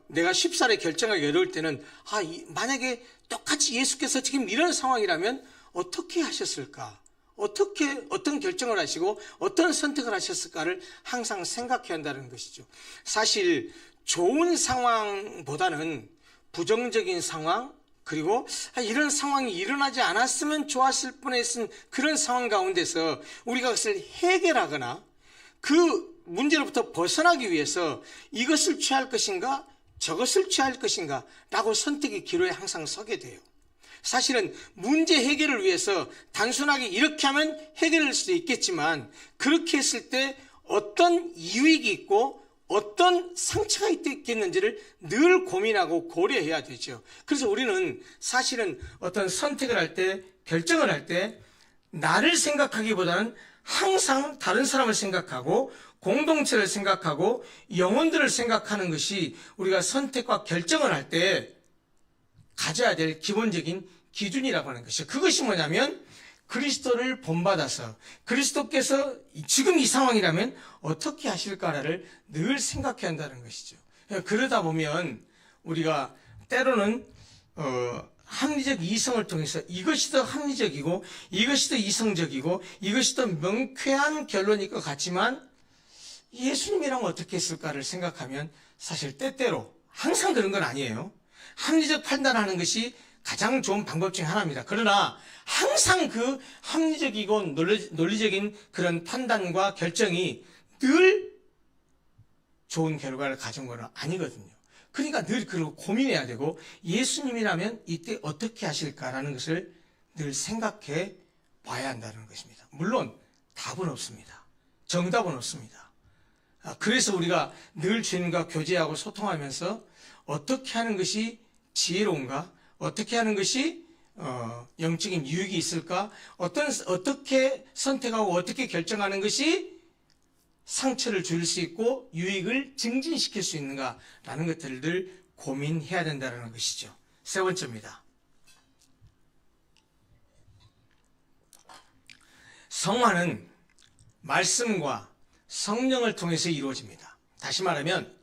내가 쉽사리 결정하기 어려울 때는 만약에 똑같이 예수께서 지금 이런 상황이라면 어떻게 하셨을까? 어떤 결정을 하시고 어떤 선택을 하셨을까를 항상 생각해야 한다는 것이죠. 사실 좋은 상황보다는 부정적인 상황, 그리고 이런 상황이 일어나지 않았으면 좋았을 뻔했은 그런 상황 가운데서 우리가 그것을 해결하거나 그 문제로부터 벗어나기 위해서 이것을 취할 것인가 저것을 취할 것인가 라고 선택의 기로에 항상 서게 돼요. 사실은 문제 해결을 위해서 단순하게 이렇게 하면 해결될 수도 있겠지만 그렇게 했을 때 어떤 이익이 있고 어떤 상처가 있겠는지를 늘 고민하고 고려해야 되죠. 그래서 우리는 사실은 어떤 선택을 할 때, 결정을 할 때 나를 생각하기보다는 항상 다른 사람을 생각하고 공동체를 생각하고 영혼들을 생각하는 것이 우리가 선택과 결정을 할 때 가져야 될 기본적인 기준이라고 하는 것이죠. 그것이 뭐냐면 그리스도를 본받아서 그리스도께서 지금 이 상황이라면 어떻게 하실까를 늘 생각해야 한다는 것이죠. 그러다 보면 우리가 때로는 합리적 이성을 통해서 이것이 더 합리적이고 이것이 더 이성적이고 이것이 더 명쾌한 결론일 것 같지만 예수님이라면 어떻게 했을까를 생각하면 사실 때때로, 항상 그런 건 아니에요, 합리적 판단하는 것이 가장 좋은 방법 중 하나입니다. 그러나 항상 그 합리적이고 논리적인 그런 판단과 결정이 늘 좋은 결과를 가져온 건 아니거든요. 그러니까 늘 그걸 고민해야 되고 예수님이라면 이때 어떻게 하실까라는 것을 늘 생각해 봐야 한다는 것입니다. 물론 답은 없습니다. 정답은 없습니다. 그래서 우리가 늘 주님과 교제하고 소통하면서 어떻게 하는 것이 지혜로운가? 어떻게 하는 것이 영적인 유익이 있을까? 어떻게 선택하고 어떻게 결정하는 것이 상처를 줄일 수 있고 유익을 증진시킬 수 있는가라는 것들을 늘 고민해야 된다는 것이죠. 세 번째입니다. 성화는 말씀과 성령을 통해서 이루어집니다. 다시 말하면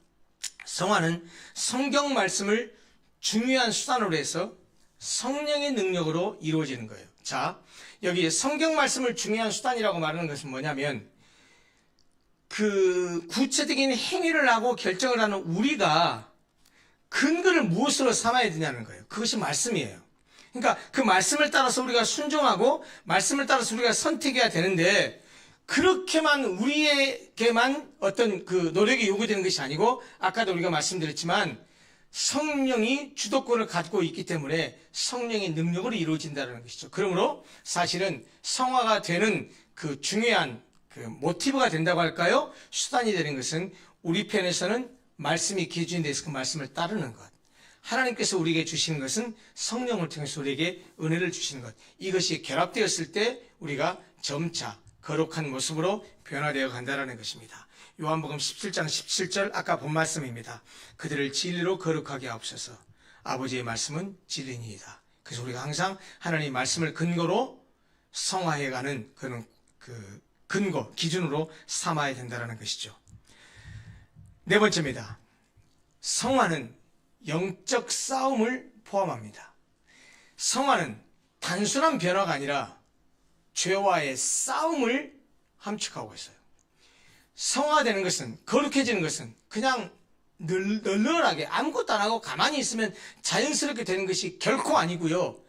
성화는 성경 말씀을 중요한 수단으로 해서 성령의 능력으로 이루어지는 거예요. 자, 여기 성경 말씀을 중요한 수단이라고 말하는 것은 뭐냐면 그 구체적인 행위를 하고 결정을 하는 우리가 근거를 무엇으로 삼아야 되냐는 거예요. 그것이 말씀이에요. 그러니까 그 말씀을 따라서 우리가 순종하고 말씀을 따라서 우리가 선택해야 되는데 그렇게만 우리에게만 어떤 그 노력이 요구되는 것이 아니고 아까도 우리가 말씀드렸지만 성령이 주도권을 갖고 있기 때문에 성령의 능력으로 이루어진다는 것이죠. 그러므로 사실은 성화가 되는 그 중요한 그 모티브가 된다고 할까요? 수단이 되는 것은 우리 편에서는 말씀이 기준이 돼서 그 말씀을 따르는 것. 하나님께서 우리에게 주시는 것은 성령을 통해서 우리에게 은혜를 주시는 것. 이것이 결합되었을 때 우리가 점차 거룩한 모습으로 변화되어 간다는 것입니다. 요한복음 17장 17절 아까 본 말씀입니다. 그들을 진리로 거룩하게 하옵소서. 아버지의 말씀은 진리니이다. 그래서 우리가 항상 하나님의 말씀을 근거로 성화해가는 그런 근거, 기준으로 삼아야 된다는 것이죠. 네 번째입니다. 성화는 영적 싸움을 포함합니다. 성화는 단순한 변화가 아니라 죄와의 싸움을 함축하고 있어요. 성화되는 것은, 거룩해지는 것은 그냥 널널하게 아무것도 안 하고 가만히 있으면 자연스럽게 되는 것이 결코 아니고요.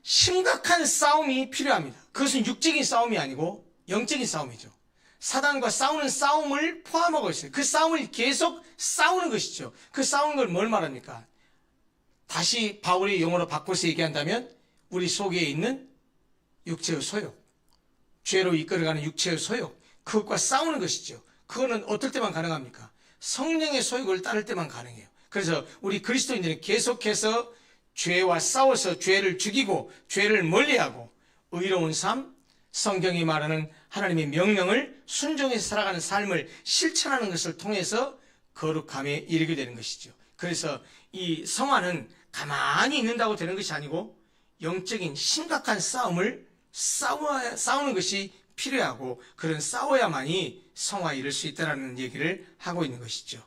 심각한 싸움이 필요합니다. 그것은 육적인 싸움이 아니고 영적인 싸움이죠. 사단과 싸우는 싸움을 포함하고 있어요. 그 싸움을 계속 싸우는 것이죠. 그 싸우는 걸 뭘 말합니까? 다시 바울이 용어로 바꿔서 얘기한다면 우리 속에 있는 육체의 소욕, 죄로 이끌어가는 육체의 소욕, 그것과 싸우는 것이죠. 그거는 어떨 때만 가능합니까? 성령의 소욕을 따를 때만 가능해요. 그래서 우리 그리스도인들은 계속해서 죄와 싸워서 죄를 죽이고 죄를 멀리하고 의로운 삶, 성경이 말하는 하나님의 명령을 순종해서 살아가는 삶을 실천하는 것을 통해서 거룩함에 이르게 되는 것이죠. 그래서 이 성화는 가만히 있는다고 되는 것이 아니고 영적인 심각한 싸움을 싸우는 것이 필요하고 그런 싸워야만이 성화에 이를 수 있다는 얘기를 하고 있는 것이죠.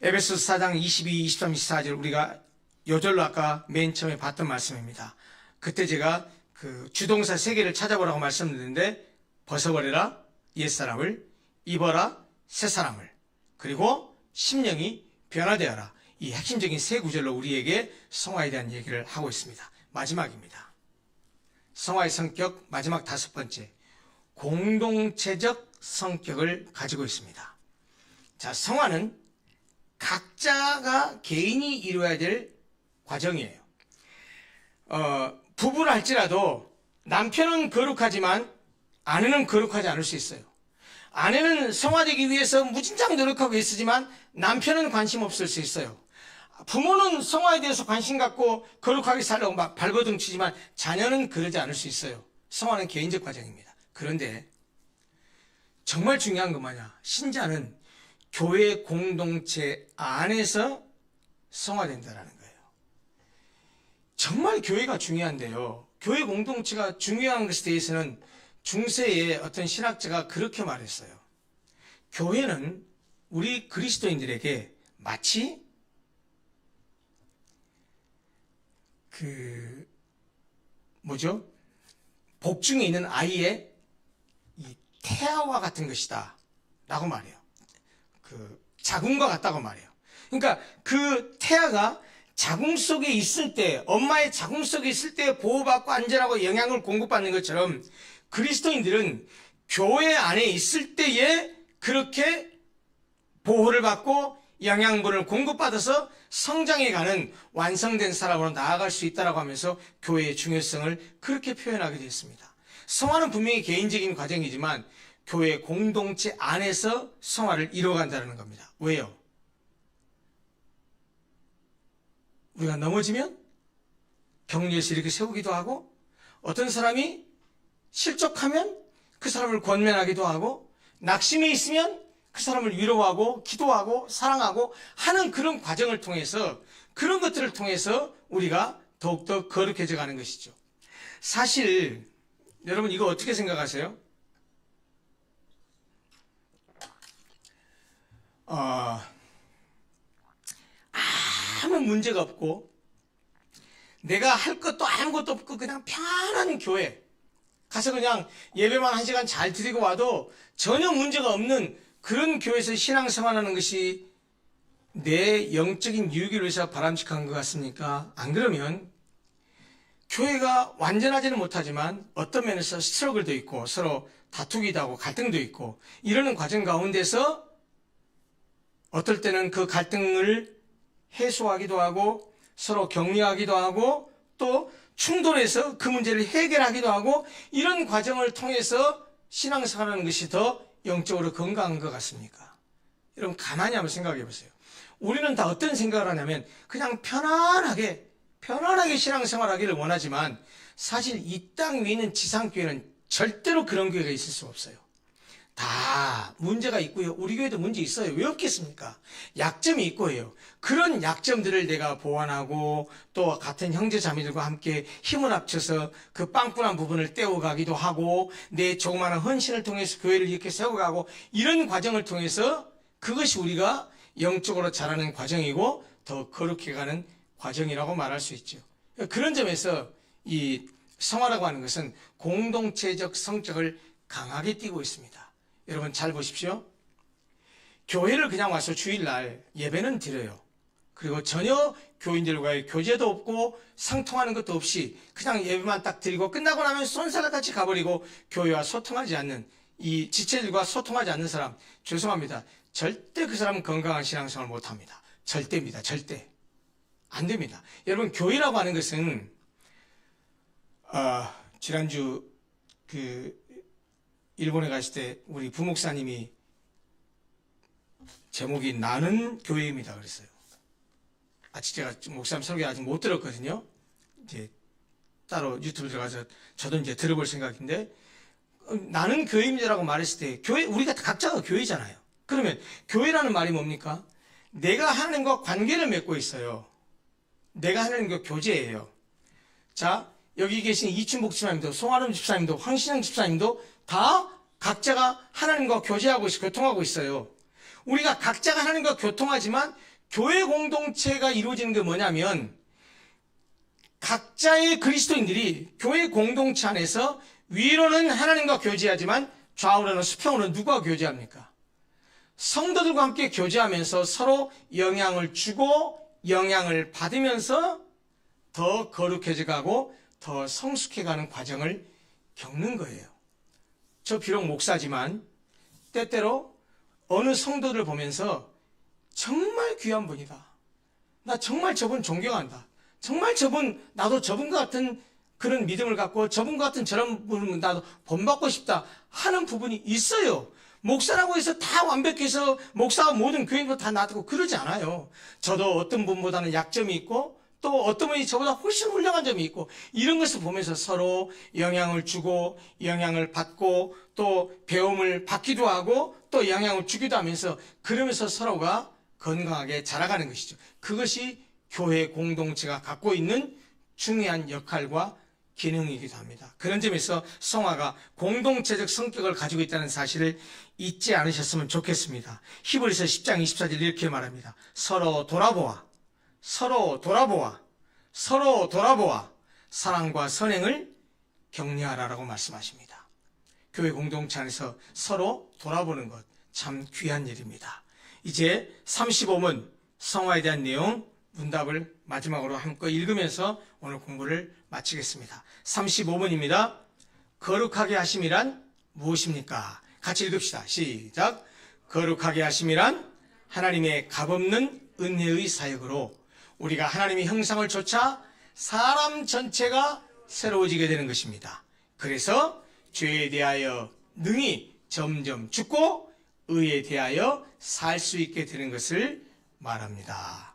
에베소서 4장 22, 23, 24절 우리가 요절로 아까 맨 처음에 봤던 말씀입니다. 그때 제가 그 주동사 3개를 찾아보라고 말씀드렸는데 벗어버려라 옛사람을, 입어라 새사람을, 그리고 심령이 변화되어라. 이 핵심적인 3구절로 우리에게 성화에 대한 얘기를 하고 있습니다. 마지막입니다. 성화의 성격 마지막 5번째, 공동체적 성격을 가지고 있습니다. 자, 성화는 각자가 개인이 이루어야 될 과정이에요. 부부를 할지라도 남편은 거룩하지만 아내는 거룩하지 않을 수 있어요. 아내는 성화되기 위해서 무진장 노력하고 있으지만 남편은 관심 없을 수 있어요. 부모는 성화에 대해서 관심 갖고 거룩하게 살려고 막 발버둥 치지만 자녀는 그러지 않을 수 있어요. 성화는 개인적 과정입니다. 그런데 정말 중요한 건 뭐냐? 신자는 교회 공동체 안에서 성화된다는 거예요. 정말 교회가 중요한데요. 교회 공동체가 중요한 것에 대해서는 중세의 어떤 신학자가 그렇게 말했어요. 교회는 우리 그리스도인들에게 마치 복중에 있는 아이의 이 태아와 같은 것이다 라고 말해요. 자궁과 같다고 말해요. 그러니까 그 태아가 자궁 속에 있을 때, 엄마의 자궁 속에 있을 때 보호받고 안전하고 영양을 공급받는 것처럼 그리스도인들은 교회 안에 있을 때에 그렇게 보호를 받고 영양분을 공급받아서 성장해가는 완성된 사람으로 나아갈 수 있다고 하면서 교회의 중요성을 그렇게 표현하게 되었습니다. 성화는 분명히 개인적인 과정이지만 교회 공동체 안에서 성화를 이루어간다는 겁니다. 왜요? 우리가 넘어지면 격리에서 이렇게 세우기도 하고, 어떤 사람이 실족하면 그 사람을 권면하기도 하고, 낙심해 있으면 그 사람을 위로하고 기도하고 사랑하고 하는 그런 과정을 통해서, 그런 것들을 통해서 우리가 더욱더 거룩해져 가는 것이죠. 사실 여러분 이거 어떻게 생각하세요? 아무 문제가 없고 내가 할 것도 아무것도 없고 그냥 편한 교회 가서 그냥 예배만 1시간 잘 드리고 와도 전혀 문제가 없는 그런 교회에서 신앙생활하는 것이 내 영적인 유익을 위해서 바람직한 것 같습니까? 안 그러면 교회가 완전하지는 못하지만 어떤 면에서 스트러글도 있고 서로 다투기도 하고 갈등도 있고 이러는 과정 가운데서 어떨 때는 그 갈등을 해소하기도 하고 서로 격려하기도 하고 또 충돌해서 그 문제를 해결하기도 하고 이런 과정을 통해서 신앙생활하는 것이 더 영적으로 건강한 것 같습니까? 여러분 가만히 한번 생각해 보세요. 우리는 다 어떤 생각을 하냐면 그냥 편안하게 신앙생활하기를 원하지만 사실 이 땅 위에 있는 지상교회는 절대로 그런 교회가 있을 수 없어요. 다 문제가 있고요. 우리 교회도 문제 있어요. 왜 없겠습니까? 약점이 있고 해요. 그런 약점들을 내가 보완하고 또 같은 형제자매들과 함께 힘을 합쳐서 그 빵꾸난 부분을 떼어가기도 하고 내 조그마한 헌신을 통해서 교회를 이렇게 세워가고 이런 과정을 통해서 그것이 우리가 영적으로 자라는 과정이고 더 거룩해가는 과정이라고 말할 수 있죠. 그런 점에서 이 성화라고 하는 것은 공동체적 성격을 강하게 띠고 있습니다. 여러분 잘 보십시오. 교회를 그냥 와서 주일날 예배는 드려요. 그리고 전혀 교인들과의 교제도 없고 상통하는 것도 없이 그냥 예배만 딱 드리고 끝나고 나면 쏜살같이 가버리고 교회와 소통하지 않는 이 지체들과 소통하지 않는 사람, 죄송합니다. 절대 그 사람은 건강한 신앙생활을 못합니다. 절대입니다. 절대. 안 됩니다. 여러분 교회라고 하는 것은 지난주 일본에 갔을 때 우리 부목사님이 제목이 나는 교회입니다 그랬어요. 아직 제가 목사님 설교 아직 못 들었거든요. 이제 따로 유튜브 들어가서 저도 이제 들어볼 생각인데 나는 교회입니다라고 말했을 때 교회 우리가 각자가 교회잖아요. 그러면 교회라는 말이 뭡니까? 내가 하나님과 관계를 맺고 있어요. 내가 하나님과 교제예요. 자, 여기 계신 이춘복 집사님도 송아름 집사님도 황신영 집사님도 다 각자가 하나님과 교제하고 있어 교통하고 있어요. 우리가 각자가 하나님과 교통하지만 교회 공동체가 이루어지는 게 뭐냐면 각자의 그리스도인들이 교회 공동체 안에서 위로는 하나님과 교제하지만 좌우로는 수평으로는 누구와 교제합니까? 성도들과 함께 교제하면서 서로 영향을 주고 영향을 받으면서 더 거룩해져 가고 더 성숙해가는 과정을 겪는 거예요. 저 비록 목사지만 때때로 어느 성도를 보면서 정말 귀한 분이다. 나 정말 저분 존경한다. 정말 저분 나도 저분과 같은 그런 믿음을 갖고 저분과 같은 저런 분은 나도 본받고 싶다 하는 부분이 있어요. 목사라고 해서 다 완벽해서 목사와 모든 교인도 다 놔두고 그러지 않아요. 저도 어떤 분보다는 약점이 있고 또 어떤 분이 저보다 훨씬 훌륭한 점이 있고 이런 것을 보면서 서로 영향을 주고 영향을 받고 또 배움을 받기도 하고 또 영향을 주기도 하면서 그러면서 서로가 건강하게 자라가는 것이죠. 그것이 교회 공동체가 갖고 있는 중요한 역할과 기능이기도 합니다. 그런 점에서 성화가 공동체적 성격을 가지고 있다는 사실을 잊지 않으셨으면 좋겠습니다. 히브리서 10장 24절 이렇게 말합니다. 서로 돌아보아 사랑과 선행을 격려하라라고 말씀하십니다. 교회 공동체 안에서 서로 돌아보는 것 참 귀한 일입니다. 이제 35문 성화에 대한 내용 문답을 마지막으로 함께 읽으면서 오늘 공부를 마치겠습니다. 35번입니다. 거룩하게 하심이란 무엇입니까? 같이 읽읍시다. 시작. 거룩하게 하심이란 하나님의 값없는 은혜의 사역으로 우리가 하나님의 형상을 좇아 사람 전체가 새로워지게 되는 것입니다. 그래서 죄에 대하여 능히 점점 죽고 의에 대하여 살 수 있게 되는 것을 말합니다.